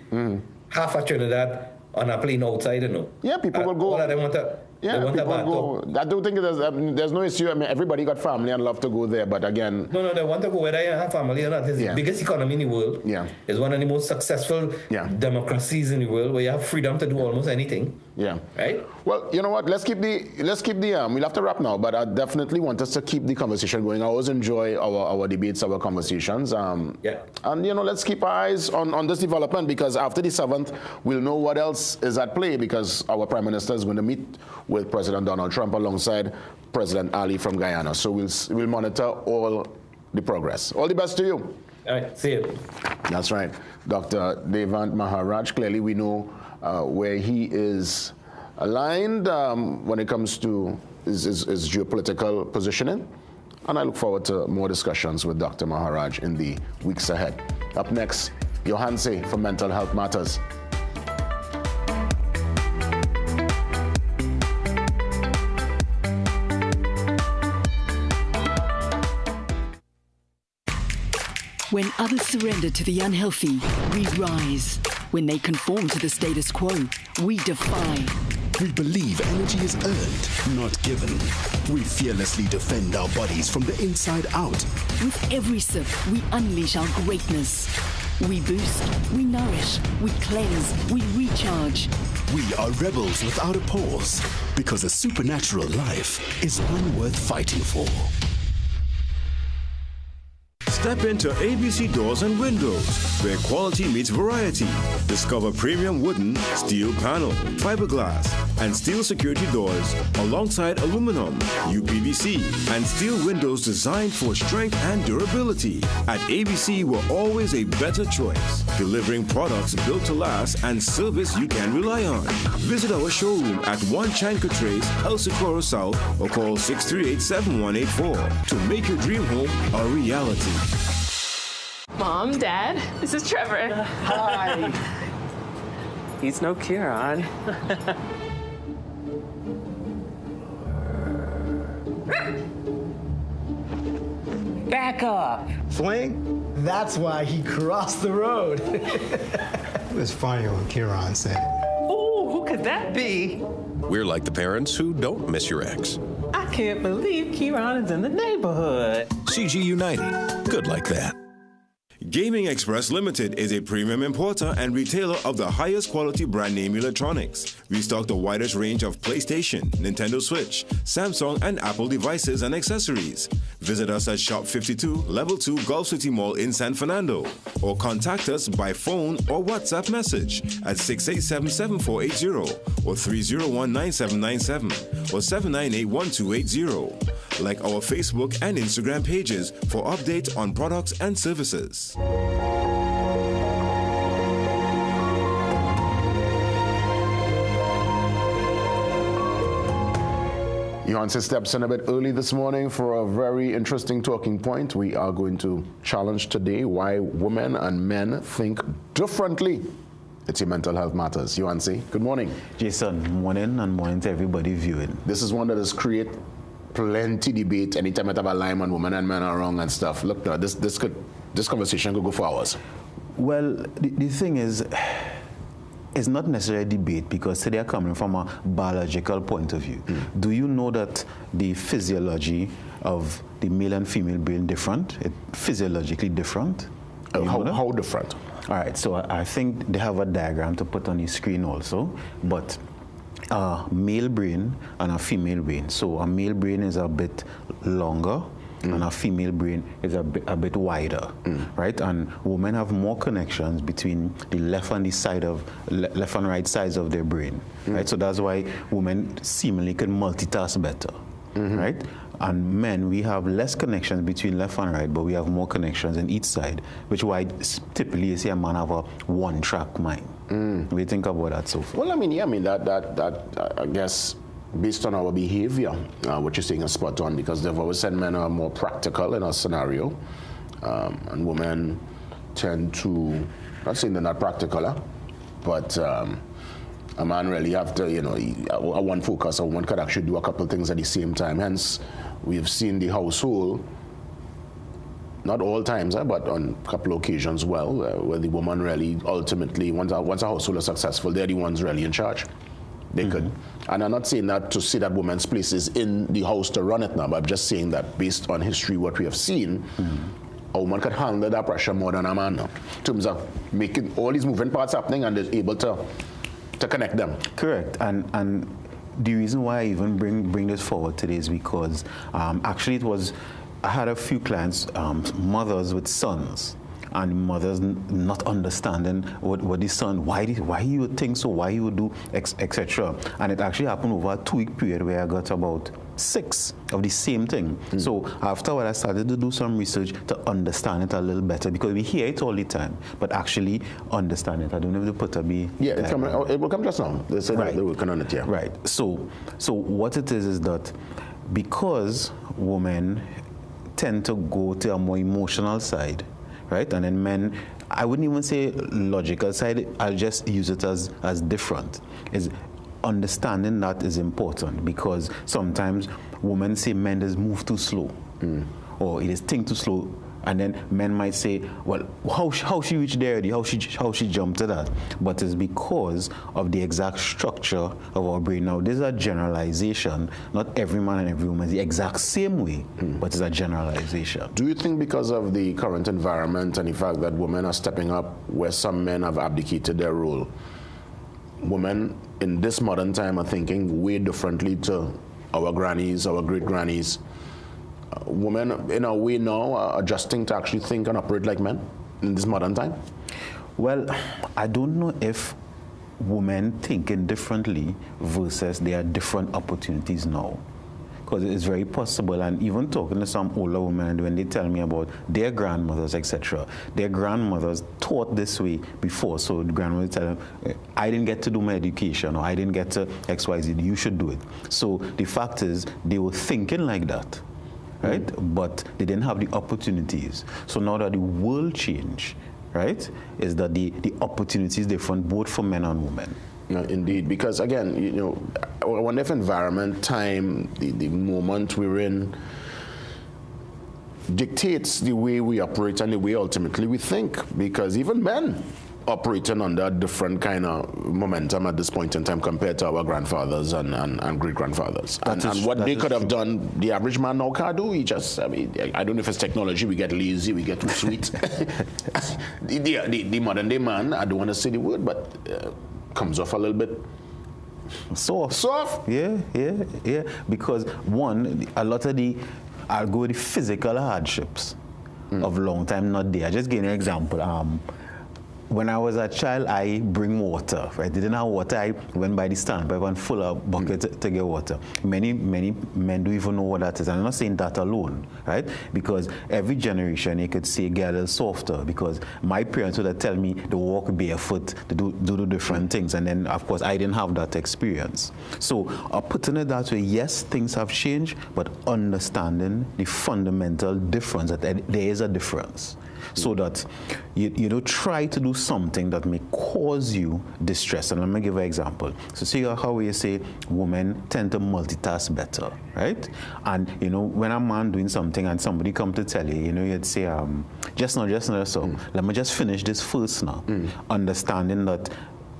half of Trinidad on a plane outside, Yeah, people will go. All of them want to. Yeah, people go. I don't think there's no issue. I mean, everybody got family and love to go there, but again... No, they want to go whether you have family or not. It's the biggest economy in the world. Yeah. It's one of the most successful democracies in the world where you have freedom to do almost anything. Yeah. Right? Well, you know what? Let's keep the we'll have to wrap now, but I definitely want us to keep the conversation going. I always enjoy our debates, our conversations. And, let's keep our eyes on this development, because after the 7th, we'll know what else is at play, because our Prime Minister is going to meet with President Donald Trump alongside President Ali from Guyana. So we'll monitor all the progress. All the best to you. All right, see you. That's right. Dr. Devant Maharaj, clearly we know where he is aligned when it comes to his geopolitical positioning. And I look forward to more discussions with Dr. Maharaj in the weeks ahead. Up next, Johanse for Mental Health Matters. When others surrender to the unhealthy, we rise. When they conform to the status quo, we defy. We believe energy is earned, not given. We fearlessly defend our bodies from the inside out. With every sip, we unleash our greatness. We boost, we nourish, we cleanse, we recharge. We are rebels without a pause, because a supernatural life is one worth fighting for. Step into ABC Doors and Windows, where quality meets variety. Discover premium wooden, steel panel, fiberglass, and steel security doors alongside aluminum, UPVC, and steel windows designed for strength and durability. At ABC, we're always a better choice, delivering products built to last and service you can rely on. Visit our showroom at 1 Chanka Trace, El Socorro South, or call 638-7184 to make your dream home a reality. Mom, Dad, this is Trevor. Hi. He's no Kieran. Back up. Swing? That's why he crossed the road. It was funny when Kieran said it. Oh, who could that be? We're like the parents who don't miss your ex. I can't believe Kieran is in the neighborhood. CG United. Good like that. Gaming Express Limited is a premium importer and retailer of the highest quality brand name electronics. We stock the widest range of PlayStation, Nintendo Switch, Samsung and Apple devices and accessories. Visit us at Shop 52, Level 2 Gulf City Mall in San Fernando, or contact us by phone or WhatsApp message at 687-7480 or 301-9797 or 798-1280. Like our Facebook and Instagram pages for updates on products and services. Johansson steps in a bit early this morning for a very interesting talking point. We are going to challenge today why women and men think differently. It's your mental health matters. Johansson, good morning. Jason, morning and morning to everybody viewing. This is one that has created plenty debate anytime I have a line on women and men are wrong and stuff. Look, this conversation could go for hours. Well, the thing is, it's not necessarily a debate because today are coming from a biological point of view. Do you know that the physiology of the male and female brain different? It's physiologically different. How different? All right, so I think they have a diagram to put on the screen also, but a male brain and a female brain. So a male brain is a bit longer and a female brain is a bit wider, right? And women have more connections between the left and right sides of their brain, right? So that's why women seemingly can multitask better, right? And men, we have less connections between left and right, but we have more connections in each side, which why typically you see a man have a one-track mind. What do you think about that so far? Well, I mean, that I guess based on our behavior, what you're saying is spot on, because they've always said men are more practical in a scenario, and women tend to, not saying they're not practical, but a man really have to, a one focus, or one could actually do a couple things at the same time. Hence, we've seen the household, not all times, but on a couple of occasions, where the woman really ultimately, once a household is successful, they're the ones really in charge. They could. And I'm not saying that to say that woman's place is in the house to run it now, but I'm just saying that based on history, what we have seen, a woman could handle that pressure more than a man now, in terms of making all these moving parts happening and is able to connect them. Correct. And the reason why I even bring this forward today is because actually I had a few clients, mothers with sons, and mothers not understanding what the son, why he would think so, why he would do, etc. And it actually happened over a 2-week period where I got about 6 of the same thing. So afterward, I started to do some research to understand it a little better, because we hear it all the time, but actually understand it. I don't know if the put a be. Yeah, it will come just now. They said that they're working on it, yeah. Right. So what it is that because women tend to go to a more emotional side, right? And then men, I wouldn't even say logical side, I'll just use it as different. Is understanding that is important, because sometimes women say men just move too slow, or it is think too slow, and then men might say, well, how she reached there already, how she jumped to that. But it's because of the exact structure of our brain. Now, this is a generalization. Not every man and every woman is the exact same way, but it's a generalization. Do you think because of the current environment and the fact that women are stepping up where some men have abdicated their role, women in this modern time are thinking way differently to our grannies, our great-grannies? Women, in a way now, are adjusting to actually think and operate like men in this modern time? Well, I don't know if women thinking differently versus there are different opportunities now. Because it's very possible, and even talking to some older women, when they tell me about their grandmothers, etc., their grandmothers taught this way before. So the grandmother tell them, I didn't get to do my education, or I didn't get to XYZ, you should do it. So the fact is, they were thinking like that, right? But they didn't have the opportunities. So now that the world changed, right, is that the opportunity is different both for men and women. Indeed, because again, I wonder if environment, time, the moment we're in dictates the way we operate and the way ultimately we think. Because even men, operating under a different kind of momentum at this point in time compared to our grandfathers and great-grandfathers. And what they could have done, the average man now can't do. He just, I mean, I don't know if it's technology, we get lazy, we get too sweet. the modern-day man, I don't want to say the word, but comes off a little bit soft. Soft? Yeah. Because one, a lot of I'll go with the physical hardships of long time not there. I just give you an example. When I was a child, I bring water. Right? I didn't have water. I went by the standpipe and full of bucket to get water. Many men don't even know what that is. And I'm not saying that alone, right? Because every generation, you could say get a little softer. Because my parents would tell me to walk barefoot, to do the different things. And then, of course, I didn't have that experience. So, putting it that way, yes, things have changed, but understanding the fundamental difference, that there is a difference. So that you don't try to do something that may cause you distress. And let me give an example. So see how you say women tend to multitask better, right? And when a man doing something and somebody come to tell you, you'd say, just now, so let me just finish this first now. Understanding that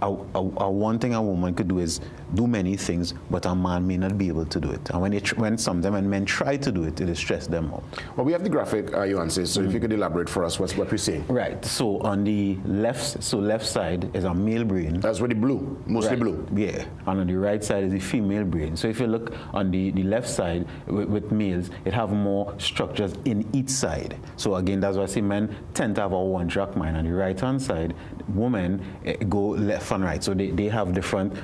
one thing a woman could do is do many things, but a man may not be able to do it. And when men try to do it, it stresses them out. Well, we have the graphic, Johan says, so if you could elaborate for us what we're saying. Right. So on the left side is a male brain. That's with the blue, mostly blue. Yeah. And on the right side is the female brain. So if you look on the left side with males, it have more structures in each side. So again, that's why I say men tend to have a one-track mind. On the right-hand side, women go left and right. So they have different,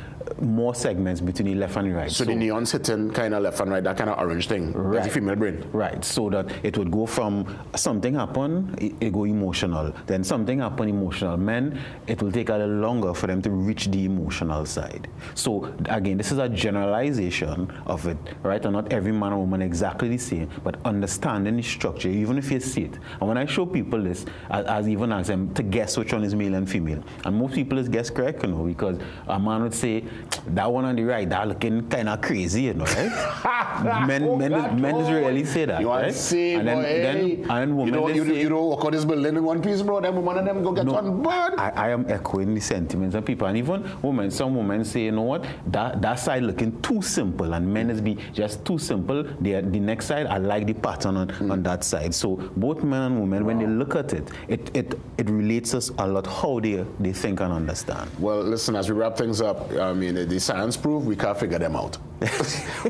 more segments between the left and the right. So the neon's hitting kind of left and right, that kind of orange thing. Right. That's the female brain. Right. So that it would go from something happen, it go emotional. Then something happen emotional. Men, it will take a little longer for them to reach the emotional side. So again, this is a generalization of it, right? And not every man or woman exactly the same, but understanding the structure, even if you see it. And when I show people this, as even ask them to guess which one is male and female, and most people is guess correct, because a man would say, that one on the right, that looking kind of crazy, right? men just really say that, you right? Say, and then women you don't walk on this building in one piece, bro. Then one of them go get one bird. I am echoing the sentiments of people, and even some women say, you know what, that side looking too simple, and men is be just too simple. The next side, I like the pattern on that side. So both men and women, when they look at it, it relates us a lot how they think and understand. Well, listen, as we wrap things up, I mean, the science proof, we can't figure them out.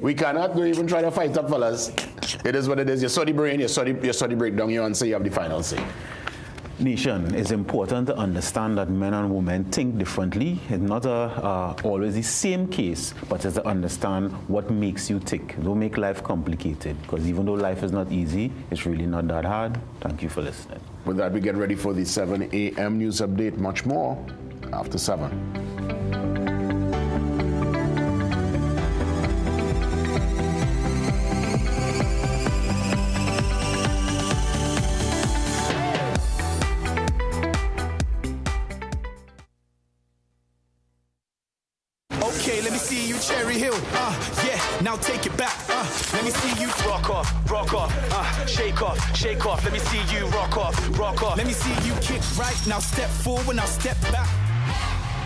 We cannot even try to fight up, fellas. It is what it is. You saw the brain, you saw the breakdown, you answer, you have the final say. Nation, it's important to understand that men and women think differently. It's not always the same case, but it's to understand what makes you tick. Don't make life complicated, because even though life is not easy, it's really not that hard. Thank you for listening. With that, we get ready for the 7 a.m. news update. Much more after 7. Now take it back, let me see you rock off, shake off, let me see you rock off, let me see you kick right, now step forward, now step back.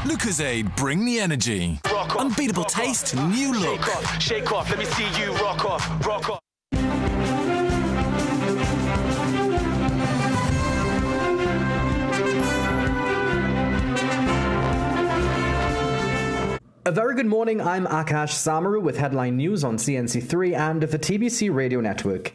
Lucozade, bring the energy. Unbeatable taste, new look. Shake off, let me see you rock off. A very good morning, I'm Akash Samaru with headline news on CNC3 and the TBC radio network.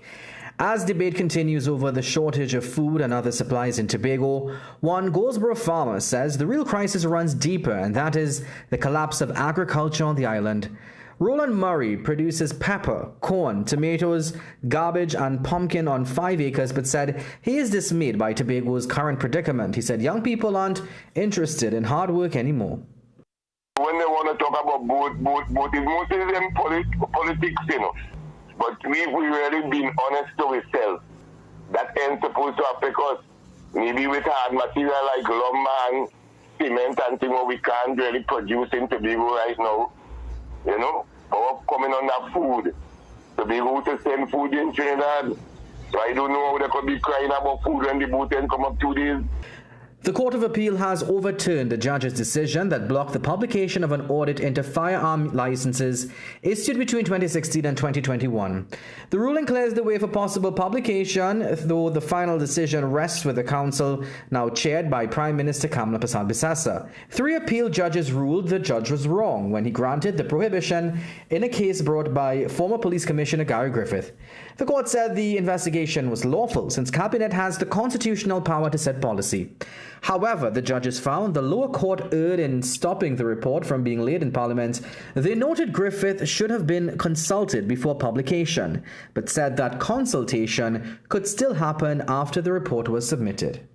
As debate continues over the shortage of food and other supplies in Tobago, one Goldsboro farmer says the real crisis runs deeper, and that is the collapse of agriculture on the island. Roland Murray produces pepper, corn, tomatoes, garbage and pumpkin on 5 acres, but said he is dismayed by Tobago's current predicament. He said young people aren't interested in hard work anymore. When they want to talk about both is mostly in politics, But we really been honest to ourselves. That ain't supposed to affect us. Maybe with hard material like lumber and cement and things we can't really produce in Tobago right now. But we're coming on that food. Tobago to send food in Trinidad. So I don't know how they could be crying about food when the boat ain't come up 2 days. The Court of Appeal has overturned a judge's decision that blocked the publication of an audit into firearm licenses issued between 2016 and 2021. The ruling clears the way for possible publication, though the final decision rests with the council, now chaired by Prime Minister Kamla Persad-Bissessar. 3 appeal judges ruled the judge was wrong when he granted the prohibition in a case brought by former Police Commissioner Gary Griffith. The court said the investigation was lawful since Cabinet has the constitutional power to set policy. However, the judges found the lower court erred in stopping the report from being laid in Parliament. They noted Griffith should have been consulted before publication, but said that consultation could still happen after the report was submitted.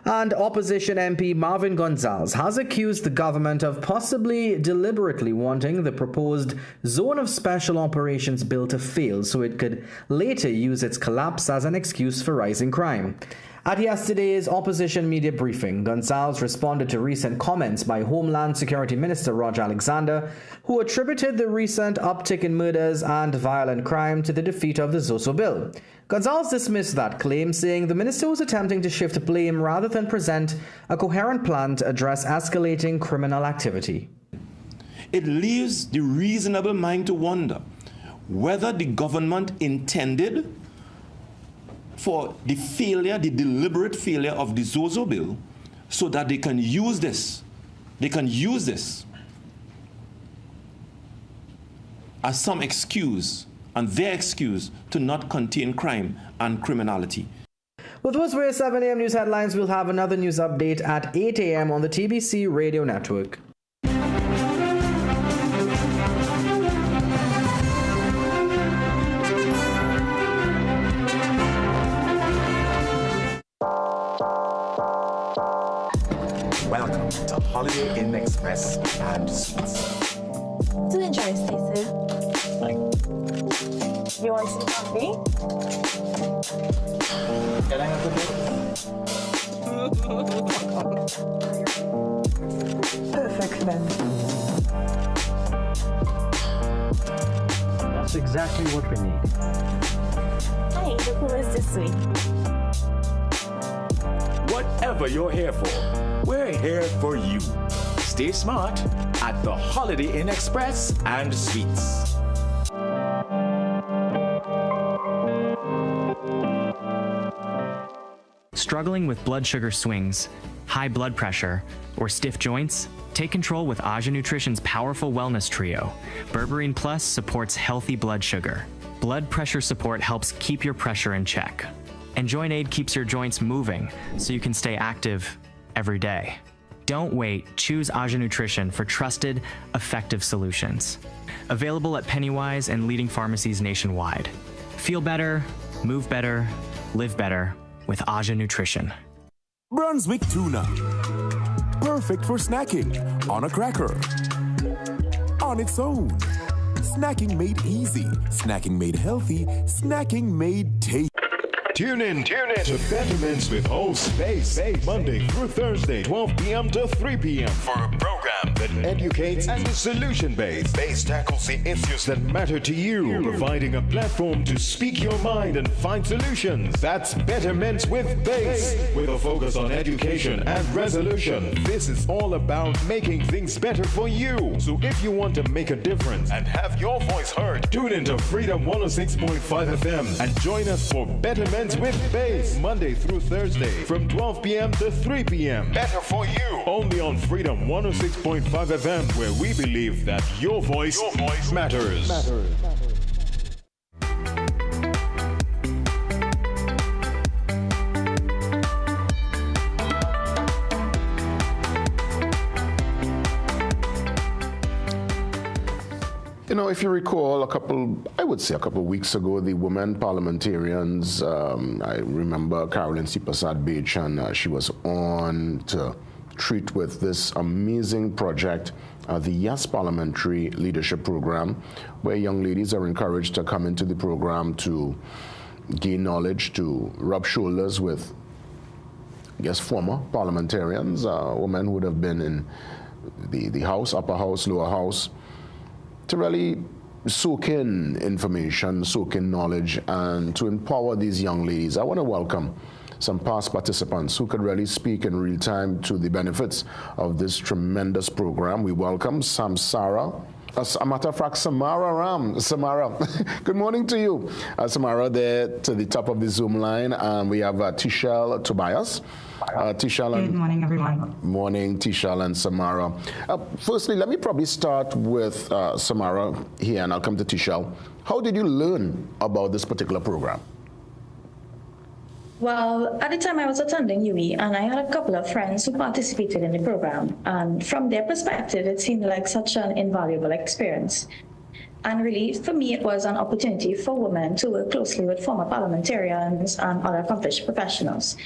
And opposition MP Marvin Gonzalez has accused the government of possibly deliberately wanting the proposed Zone of Special Operations bill to fail so it could later use its collapse as an excuse for rising crime. At yesterday's opposition media briefing, Gonzalez responded to recent comments by Homeland Security Minister Roger Alexander, who attributed the recent uptick in murders and violent crime to the defeat of the ZOSO bill. Gonzalez dismissed that claim, saying the minister was attempting to shift blame rather than present a coherent plan to address escalating criminal activity. It leaves the reasonable mind to wonder whether the government intended for the failure, the deliberate failure of the ZOSO bill, so that they can use this. They can use this as some excuse, and their excuse to not contain crime and criminality. With those were 7 a.m. news headlines, we'll have another news update at 8 a.m. on the TBC Radio Network. Welcome to Holiday Inn Express and Suites. Do enjoy, Stacey. You want some coffee? Can I have a bit? Perfect, then. That's exactly what we need. Hey, the pool is this way. Whatever you're here for, we're here for you. Stay smart at the Holiday Inn Express and Suites. Struggling with blood sugar swings, high blood pressure, or stiff joints? Take control with Aja Nutrition's powerful wellness trio. Berberine Plus supports healthy blood sugar. Blood pressure support helps keep your pressure in check. And Joint Aid keeps your joints moving so you can stay active every day. Don't wait. Choose Aja Nutrition for trusted, effective solutions. Available at Pennywise and leading pharmacies nationwide. Feel better, move better, live better with Aja Nutrition. Brunswick tuna. Perfect for snacking on a cracker. On its own. Snacking made easy. Snacking made healthy. Snacking made tasty. Tune in to Betterments with host Base, Monday through Thursday, 12 p.m. to 3 p.m. for a program that educates and is solution-based. Base tackles the issues that matter to you, providing a platform to speak your mind and find solutions. That's Betterments with Base, with a focus on education and resolution. This is all about making things better for you. So if you want to make a difference and have your voice heard, tune into Freedom 106.5 FM and join us for Betterments with Base, Monday through Thursday from 12 p.m. to 3 p.m. Better for you. Only on Freedom 106.5 FM, where we believe that your voice matters. You know, if you recall, a couple of weeks ago, the women parliamentarians, I remember Carolyn C. Prasad-Beach, and she was on to treat with this amazing project, the Yes Parliamentary Leadership Program, where young ladies are encouraged to come into the program to gain knowledge, to rub shoulders with, I guess, former parliamentarians, women who would have been in the House, upper house, lower house, to really soak in information, soak in knowledge, and to empower these young ladies. I want to welcome some past participants who could really speak in real time to the benefits of this tremendous program. We welcome Samara. As a matter of fact, Samara, good morning to you. Samara, there to the top of the Zoom line, and we have Tishel Tobias. Good morning, everyone. Morning, Tishel and Samara. Firstly, let me probably start with Samara here, and I'll come to Tishel. How did you learn about this particular program? Well, at the time I was attending UE, and I had a couple of friends who participated in the program. And from their perspective, it seemed like such an invaluable experience. And really, for me, it was an opportunity for women to work closely with former parliamentarians and other accomplished professionals.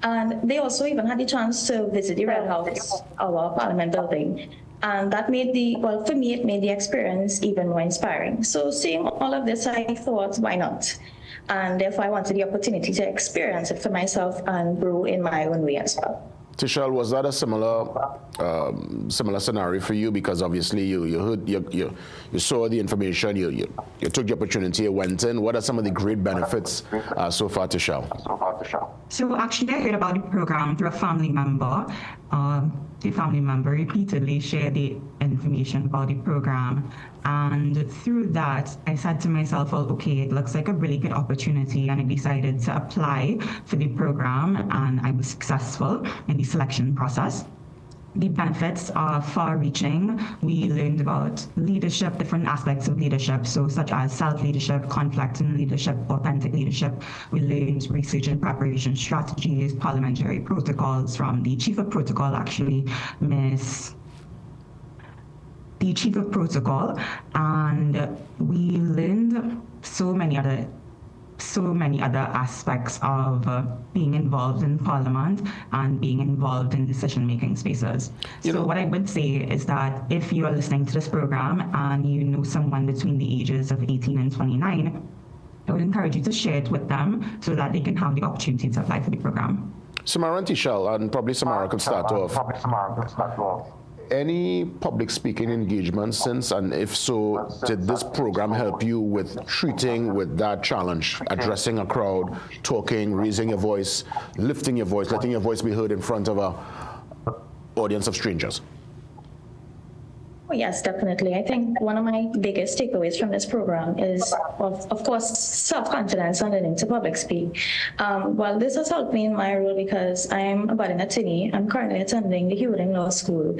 And they also even had the chance to visit the Red House, our parliament building. And that made for me, it made the experience even more inspiring. So seeing all of this, I thought, why not? And therefore, I wanted the opportunity to experience it for myself and brew in my own way as well. Tishel, was that a similar scenario for you? Because obviously you heard, you saw the information, you took the opportunity, you went in. What are some of the great benefits so far, Tishel? So actually, I heard about the program through a family member. The family member repeatedly shared the information about the program. And through that, I said to myself, well, okay, it looks like a really good opportunity. And I decided to apply for the program, and I was successful in the selection process. The benefits are far-reaching. We learned about leadership, different aspects of leadership, so such as self-leadership, conflict and leadership, authentic leadership. We learned research and preparation strategies, parliamentary protocols from the chief of protocol, actually, the chief of protocol, and we learned so many other aspects of being involved in Parliament and being involved in decision-making spaces. So what I would say is that if you are listening to this program and you know someone between the ages of 18 and 29, I would encourage you to share it with them so that they can have the opportunity to apply for the program. Samara and Tishel, and probably Samara could start off. Any public speaking engagement since, and if so, did this program help you with treating with that challenge, addressing a crowd, talking, raising your voice, lifting your voice, letting your voice be heard in front of an audience of strangers? Oh, yes, definitely. I think one of my biggest takeaways from this program is, of course, self-confidence and learning to public speak. Well, this has helped me in my role because I'm a budding attorney. I'm currently attending the Hearing Law School.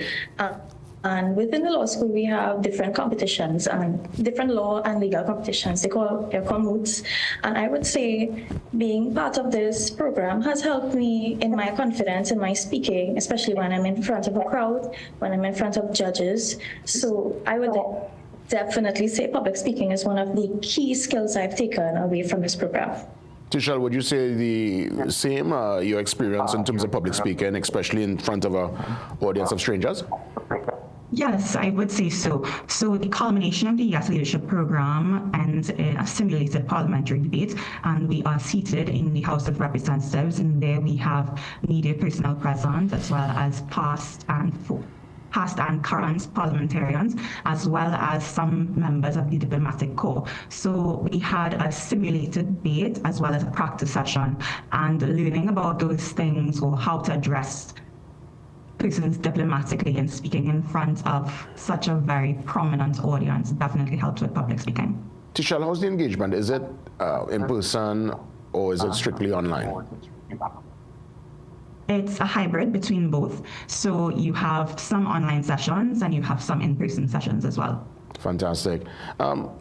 And within the law school, we have different competitions and different law and legal competitions. They're called moots. And I would say being part of this program has helped me in my confidence in my speaking, especially when I'm in front of a crowd, when I'm in front of judges. So I would definitely say public speaking is one of the key skills I've taken away from this program. Tishel, would you say the same, your experience in terms of public speaking, especially in front of an audience of strangers? Yes, I would say so. So the culmination of the Yes Leadership Program ends in a simulated parliamentary debate, and we are seated in the House of Representatives, and there we have media personnel present, as well as past and current parliamentarians, as well as some members of the diplomatic corps. So we had a simulated debate as well as a practice session, and learning about those things, or how to address persons diplomatically and speaking in front of such a very prominent audience definitely helps with public speaking. Tishel, how's the engagement? Is it in person or is it strictly online? It's a hybrid between both. So you have some online sessions and you have some in-person sessions as well. Fantastic.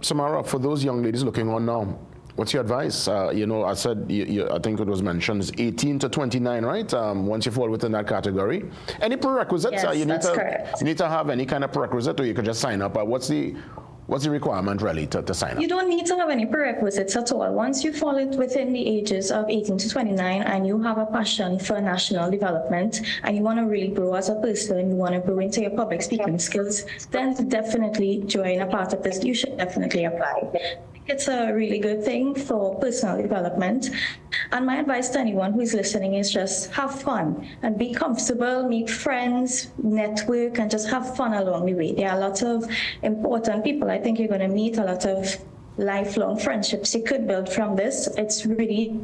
Samara, for those young ladies looking on now, what's your advice? I said, I think it was mentioned, it's 18 to 29, right? Once you fall within that category. Any prerequisites? Yes, correct. You need to have any kind of prerequisite, or you could just sign up. What's the requirement really to sign up? You don't need to have any prerequisites at all. Once you fall within the ages of 18 to 29 and you have a passion for national development and you want to really grow as a person, you want to grow into your public speaking skills, then definitely join a part of this. You should definitely apply. It's a really good thing for personal development. And my advice to anyone who is listening is just have fun and be comfortable, make friends, network, and just have fun along the way. There are a lot of important people I think you're going to meet, a lot of lifelong friendships you could build from this. It's really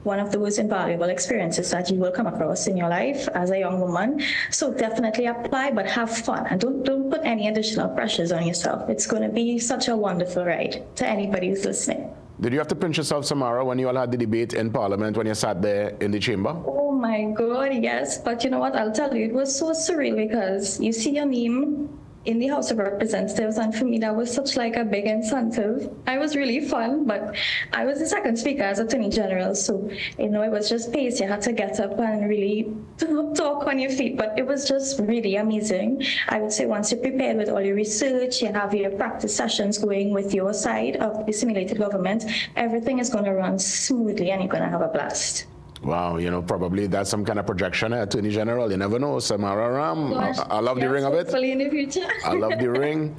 one of those invaluable experiences that you will come across in your life as a young woman. So definitely apply, but have fun, and don't put any additional pressures on yourself. It's going to be such a wonderful ride to anybody who's listening. Did you have to pinch yourself, Samara, when you all had the debate in Parliament, when you sat there in the chamber? Oh my God, yes. But you know what? I'll tell you, it was so surreal because you see your name in the House of Representatives, and for me that was such like a big incentive. I was really fun, but I was the second speaker as Attorney General, so it was just pace. You had to get up and really talk on your feet, but it was just really amazing. I would say once you're prepared with all your research, you have your practice sessions going with your side of the simulated government, everything is going to run smoothly and you're going to have a blast. Wow, probably that's some kind of projection, Attorney General. You never know. Samara Ram, I love the ring of it. Hopefully in the future. I love the ring.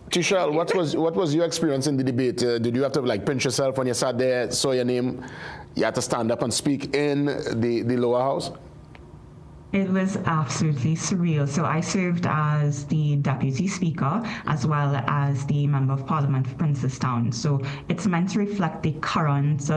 Tishal, what was your experience in the debate? Did you have to pinch yourself when you sat there, saw your name, you had to stand up and speak in the lower house? It was absolutely surreal. So I served as the Deputy Speaker as well as the Member of Parliament for Princestown. So it's meant to reflect the current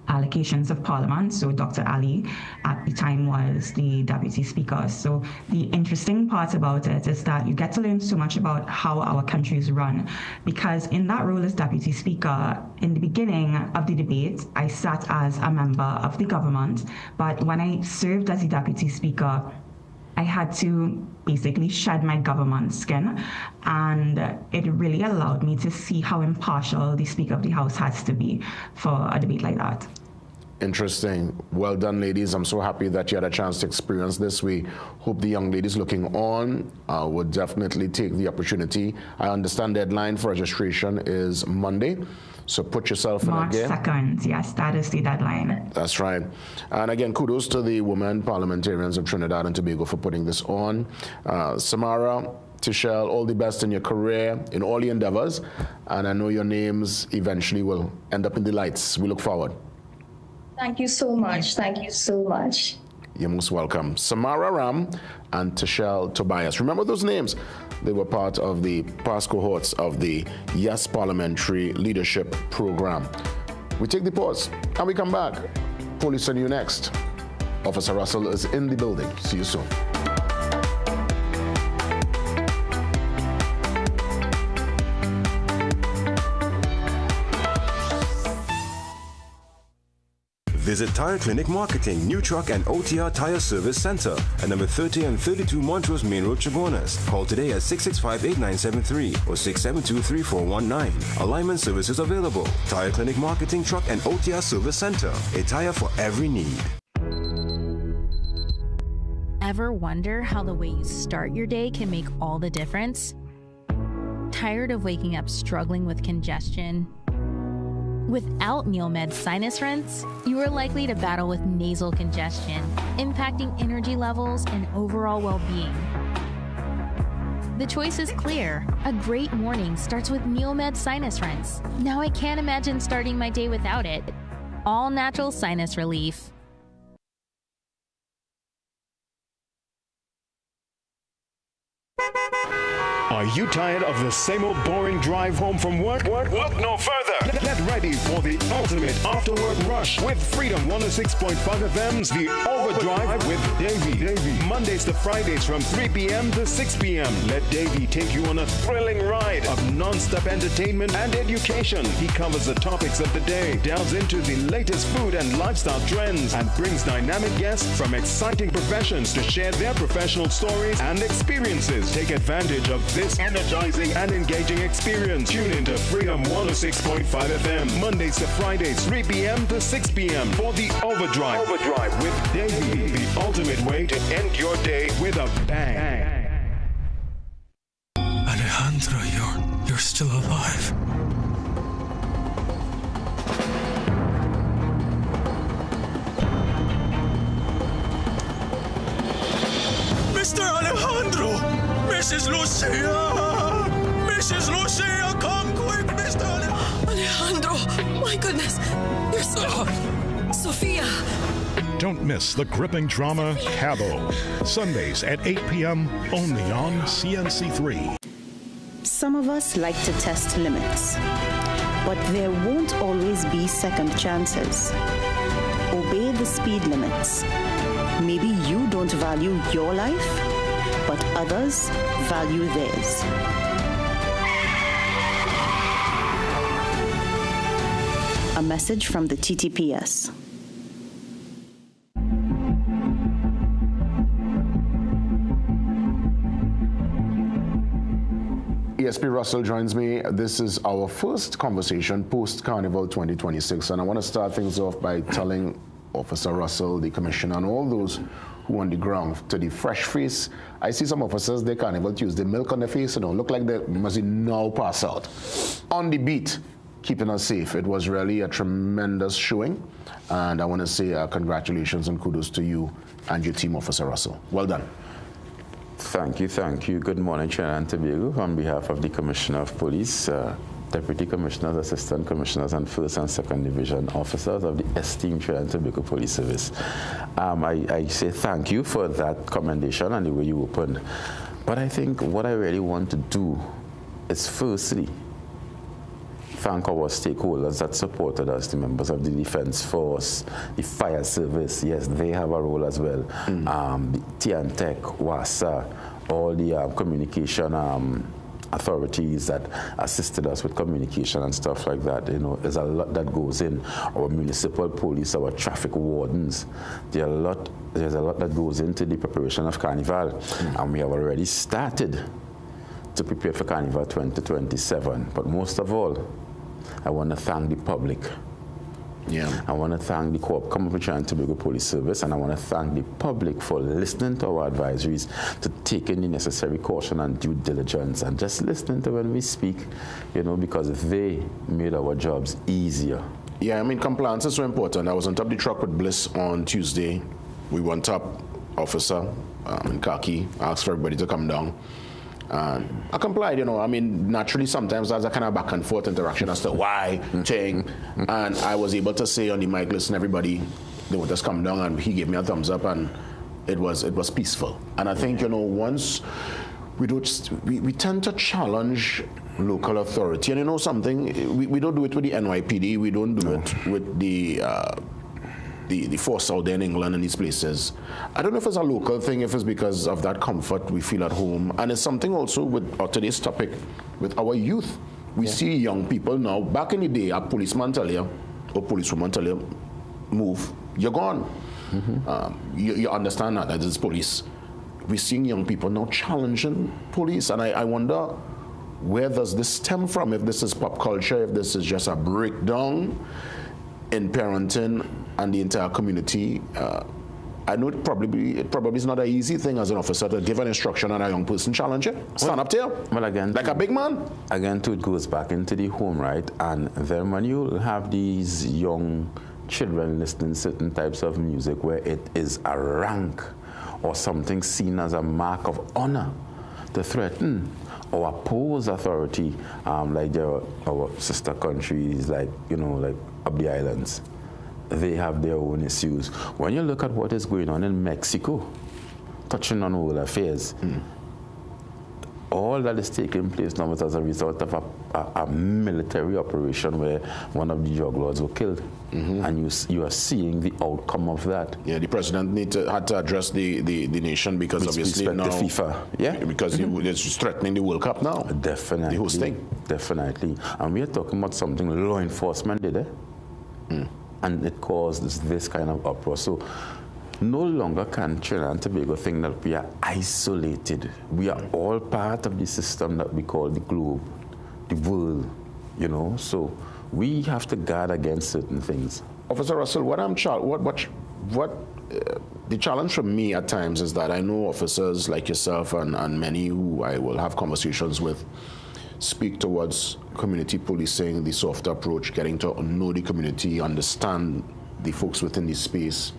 allocations of Parliament. So Dr. Ali at the time was the Deputy Speaker. So the interesting part about it is that you get to learn so much about how our country is run, because in that role as Deputy Speaker, in the beginning of the debate, I sat as a member of the government, but when I served as the Deputy Speaker, I had to basically shed my government skin, and it really allowed me to see how impartial the Speaker of the House has to be for a debate like that. Interesting. Well done, ladies. I'm so happy that you had a chance to experience this. We hope the young ladies looking on would definitely take the opportunity. I understand the deadline for registration is Monday. So put yourself in again. March 2nd, yes, that is the deadline. That's right. And again, kudos to the women parliamentarians of Trinidad and Tobago for putting this on. Samara, Tishel, all the best in your career, in all your endeavors. And I know your names eventually will end up in the lights. We look forward. Thank you so much. Thank you so much. You're most welcome. Samara Ram and Tishel Tobias. Remember those names? They were part of the past cohorts of the Yes Parliamentary Leadership Program. We take the pause and we come back. Police on you next. Officer Russell is in the building. See you soon. Visit Tire Clinic Marketing, New Truck and OTR Tire Service Center at number 30 and 32 Montrose Main Road, Chabonas. Call today at 665-8973 or 672-3419. Alignment services available. Tire Clinic Marketing, Truck and OTR Service Center. A tire for every need. Ever wonder how the way you start your day can make all the difference? Tired of waking up struggling with congestion? Without NeilMed sinus rinse, you are likely to battle with nasal congestion, impacting energy levels and overall well-being. The choice is clear. A great morning starts with NeilMed sinus rinse. Now I can't imagine starting my day without it. All natural sinus relief. Are you tired of the same old boring drive home from work? Look no further. Get ready for the ultimate after-work rush with Freedom 106.5 FM's The Overdrive with Davey. Mondays to Fridays from 3 p.m. to 6 p.m. Let Davey take you on a thrilling ride of non-stop entertainment and education. He covers the topics of the day, delves into the latest food and lifestyle trends, and brings dynamic guests from exciting professions to share their professional stories and experiences. Take advantage of this energizing and engaging experience. Tune into Freedom 106.5 FM, Mondays to Fridays, 3 p.m. to 6 p.m. for The Overdrive with Davey, the ultimate way to end your day with a bang. Alejandro, you're still alive. Mr. Alejandro! Mrs. Lucia! Mrs. Lucia, come quick, Mr. Alejandro! My goodness! You're so... Sophia! Don't miss the gripping drama Cabo. Sundays at 8 p.m. only on CNC3. Some of us like to test limits, but there won't always be second chances. Obey the speed limits. Maybe you don't value your life, but others value theirs. A message from the TTPS. ESP Russell joins me. This is our first conversation post-Carnival 2026, and I want to start things off by telling Officer Russell, the Commissioner, and all those who on the ground, to the fresh face. I see some officers, they Carnival Tuesday, milk on their face, look like they must now pass out. On the beat, keeping us safe. It was really a tremendous showing, and I want to say congratulations and kudos to you and your team, Officer Russell. Well done. Thank you. Good morning, Trinidad and Tobago. On behalf of the Commissioner of Police, Deputy Commissioners, Assistant Commissioners, and First and Second Division officers of the esteemed Trinidad and Tobago Police Service, I say thank you for that commendation and the way you opened. But I think what I really want to do is firstly thank our stakeholders that supported us, the members of the Defense Force, the Fire Service. Yes, they have a role as well. The TNTech, WASA, all the communication authorities that assisted us with communication and stuff like that. There's a lot that goes in. Our municipal police, our traffic wardens, there's a lot that goes into the preparation of Carnival. And we have already started to prepare for Carnival 2027. But most of all, I want to thank the public. I want to thank the Common Trinidad and Tobago Police Service, and I want to thank the public for listening to our advisories, to taking the necessary caution and due diligence, and just listening to when we speak, because they made our jobs easier. Yeah, compliance is so important. I was on top of the truck with Bliss on Tuesday. We went up, officer in khaki, asked for everybody to come down. I complied, naturally sometimes there's a kind of back and forth interaction as to why, thing, and I was able to say on the mic, listen, everybody, they would just come down, and he gave me a thumbs up, and it was peaceful. And I think, once we tend to challenge local authority, and something, we don't do it with the NYPD, we don't do it with the force out there in England and these places. I don't know if it's a local thing, if it's because of that comfort we feel at home. And it's something also with today's topic, with our youth. We see young people now. Back in the day, a policeman tell you, or policewoman tell you, move, you're gone. You understand that it's police. We're seeing young people now challenging police. And I wonder, where does this stem from? If this is pop culture, if this is just a breakdown in parenting and the entire community. I know it probably is not an easy thing as an officer to give an instruction and a young person challenge it. Stand up there. Well, again, like a big man. Again, too, it goes back into the home, right? And then when you have these young children listening certain types of music where it is a rank or something seen as a mark of honor to threaten or oppose authority, like our sister countries, like up the islands, they have their own issues. When you look at what is going on in Mexico, touching on world affairs, all that is taking place now is as a result of a military operation where one of the drug lords were killed. And you are seeing the outcome of that. Yeah, the president had to address the nation because with obviously now the FIFA. Yeah, because it's threatening the World Cup now. Definitely. The hosting. Definitely. And we are talking about something law enforcement did, and it caused this kind of uproar. So no longer can Trinidad and Tobago think that we are isolated. We are all part of the system that we call the globe, the world, So we have to guard against certain things. Officer Russell, the challenge for me at times is that I know officers like yourself and many who I will have conversations with speak towards community policing, the soft approach, getting to know the community, understand the folks within the space,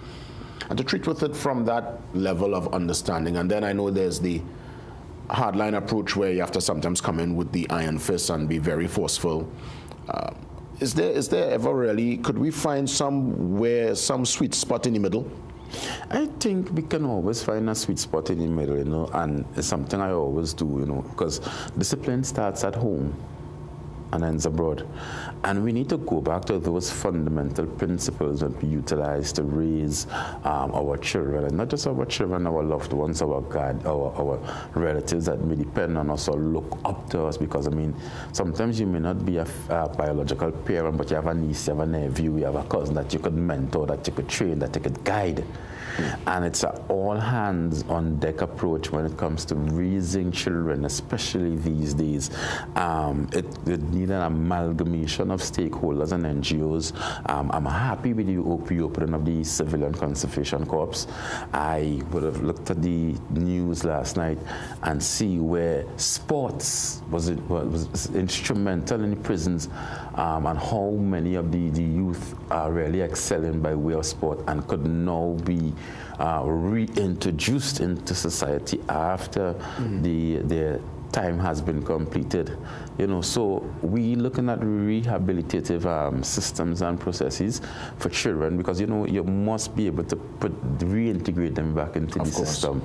and to treat with it from that level of understanding. And then I know there's the hardline approach where you have to sometimes come in with the iron fist and be very forceful. Is there ever really, could we find some sweet spot in the middle I think we can always find a sweet spot in the middle, you know, and it's something I always do, you know, because discipline starts at home and ends abroad. And we need to go back to those fundamental principles that we utilize to raise our children, and not just our children, our loved ones, our relatives that may depend on us or look up to us. Because, I mean, sometimes you may not be a biological parent, but you have a niece, you have a nephew, you have a cousin that you could mentor, that you could train, that you could guide. And it's an all-hands-on-deck approach when it comes to raising children, especially these days. It needs an amalgamation of stakeholders and NGOs. I'm happy with the opening of the Civilian Conservation Corps. I would have looked at the news last night and see where sports was instrumental in the prisons, and how many of the youth are really excelling by way of sport and could now be reintroduced into society after their time has been completed. You know, so we looking at rehabilitative systems and processes for children, because, you know, you must be able to reintegrate them back into the system,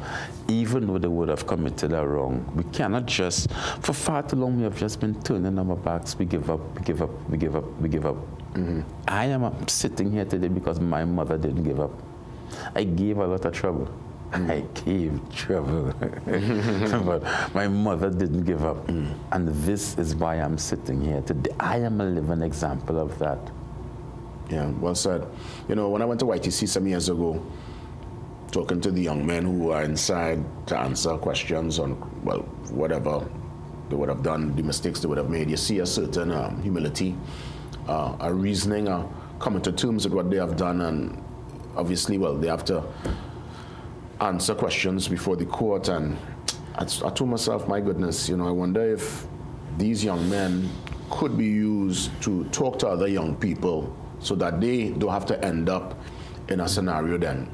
even though they would have committed a wrong. We cannot just, for far too long, we have just been turning our backs. We give up, we give up, we give up, we give up. I am sitting here today because my mother didn't give up. I gave a lot of trouble. I gave trouble. But my mother didn't give up. And this is why I'm sitting here today. I am a living example of that. Yeah, well said. You know, when I went to YTC some years ago, talking to the young men who are inside to answer questions on, well, whatever they would have done, the mistakes they would have made, you see a certain humility, a reasoning, coming to terms with what they have done, and obviously, well, they have to answer questions before the court. And I told myself, my goodness, you know, I wonder if these young men could be used to talk to other young people so that they don't have to end up in a scenario then.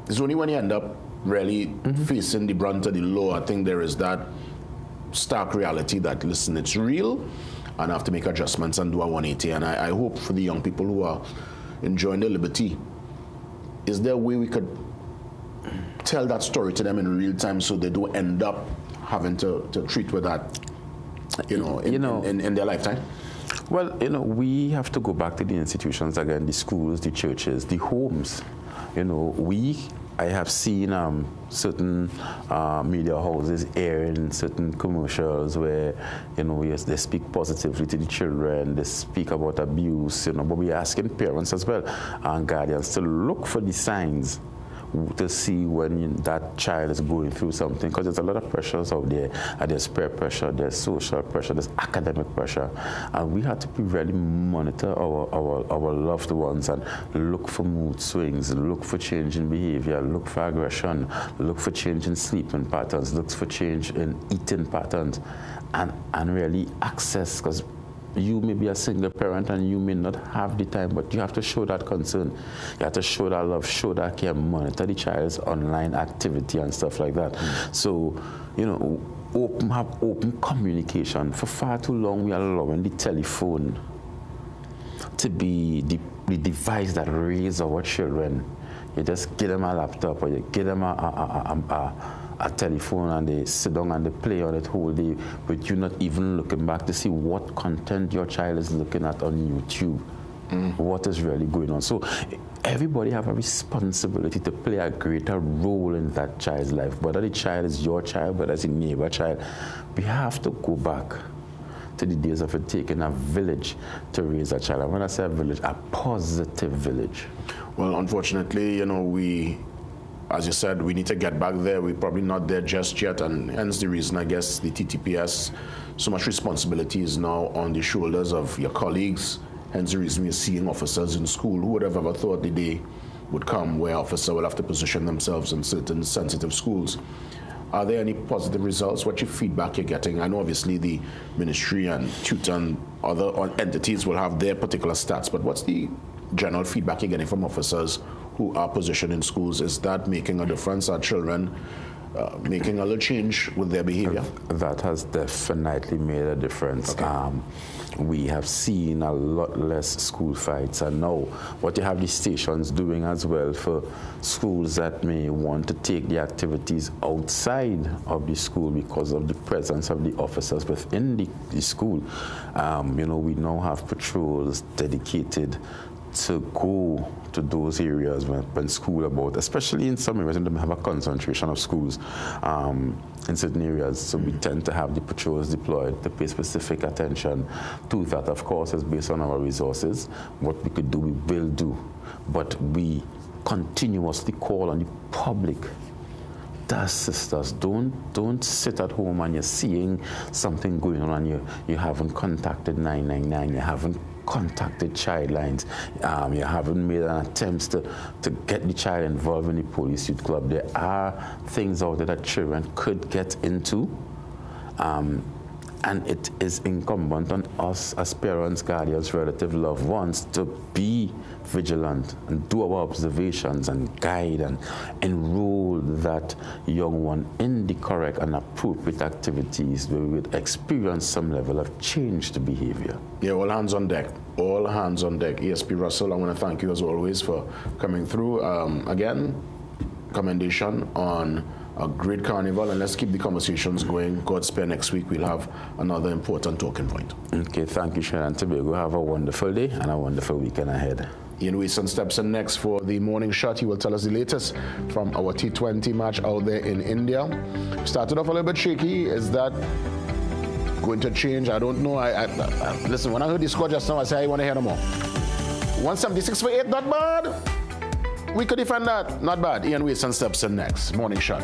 It's only when you end up really facing the brunt of the law, I think there is that stark reality that, listen, it's real, and I have to make adjustments and do a 180. And I hope for the young people who are enjoying their liberty, is there a way we could tell that story to them in real time so they don't end up having to treat with that, in their lifetime? Well, you know, we have to go back to the institutions again, the schools, the churches, the homes. You know, I have seen certain media houses airing certain commercials where, you know, yes, they speak positively to the children, they speak about abuse, you know, but we're asking parents as well and guardians to look for the signs to see when that child is going through something, because there's a lot of pressures out there. There's peer pressure, there's social pressure, there's academic pressure, and we have to really monitor our loved ones and look for mood swings, look for change in behavior, look for aggression, look for change in sleeping patterns, look for change in eating patterns, and really access, because you may be a single parent and you may not have the time, but you have to show that concern. You have to show that love, show that care, monitor the child's online activity and stuff like that. So, you know, have open communication. For far too long, we are allowing the telephone to be the device that raises our children. You just give them a laptop, or you give them a telephone, and they sit down and they play on it whole day, but you're not even looking back to see what content your child is looking at on YouTube, what is really going on. So everybody have a responsibility to play a greater role in that child's life, whether the child is your child, whether it's a neighbor child. We have to go back to the days of it taking a village to raise a child. And when I say a village, a positive village. Well, unfortunately, you know, as you said, we need to get back there. We're probably not there just yet, and hence the reason, I guess, the TTPS, so much responsibility is now on the shoulders of your colleagues. Hence the reason we're seeing officers in school. Who would have ever thought the day would come where officers will have to position themselves in certain sensitive schools? Are there any positive results? What's your feedback you're getting? I know obviously the ministry and tutor and other entities will have their particular stats, but what's the general feedback you're getting from officers who are positioned in schools? Is that making a difference? Are children making a little change with their behavior? That has definitely made a difference. Okay. We have seen a lot less school fights, and now what you have the stations doing as well for schools that may want to take the activities outside of the school because of the presence of the officers within the school. We now have patrols dedicated to go to those areas when school about, especially in some areas, and they have a concentration of schools in certain areas. So we tend to have the patrols deployed to pay specific attention to that. Of course, it's based on our resources. What we could do, we will do. But we continuously call on the public. Sisters, don't sit at home and you're seeing something going on and you haven't contacted 999, you haven't contacted child lines, you haven't made an attempt to get the child involved in the police youth club. There are things out there that children could get into, and it is incumbent on us as parents, guardians, relatives, loved ones to be vigilant and do our observations and guide and enroll that young one in the correct and appropriate activities where we would experience some level of change to behavior. Yeah, all hands on deck. All hands on deck. ESP Russell, I want to thank you as always for coming through. Again, commendation on a great carnival, and let's keep the conversations going. God spare next week, we'll have another important talking point. Okay, thank you, Trinidad and Tobago. Have a wonderful day and a wonderful weekend ahead. Ian Wilson steps in next for the morning shot. He will tell us the latest from our T20 match out there in India. Started off a little bit shaky. Is that going to change? I don't know. Listen, when I heard the score just now, I said I want to hear no more. 176 for 8, not bad. We could defend that. Not bad. Ian Wilson steps in next. Morning shot.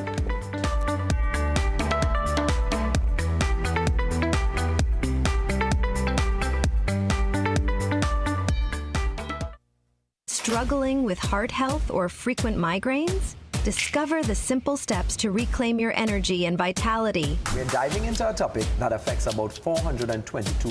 Struggling with heart health or frequent migraines? Discover the simple steps to reclaim your energy and vitality. We're diving into a topic that affects about 422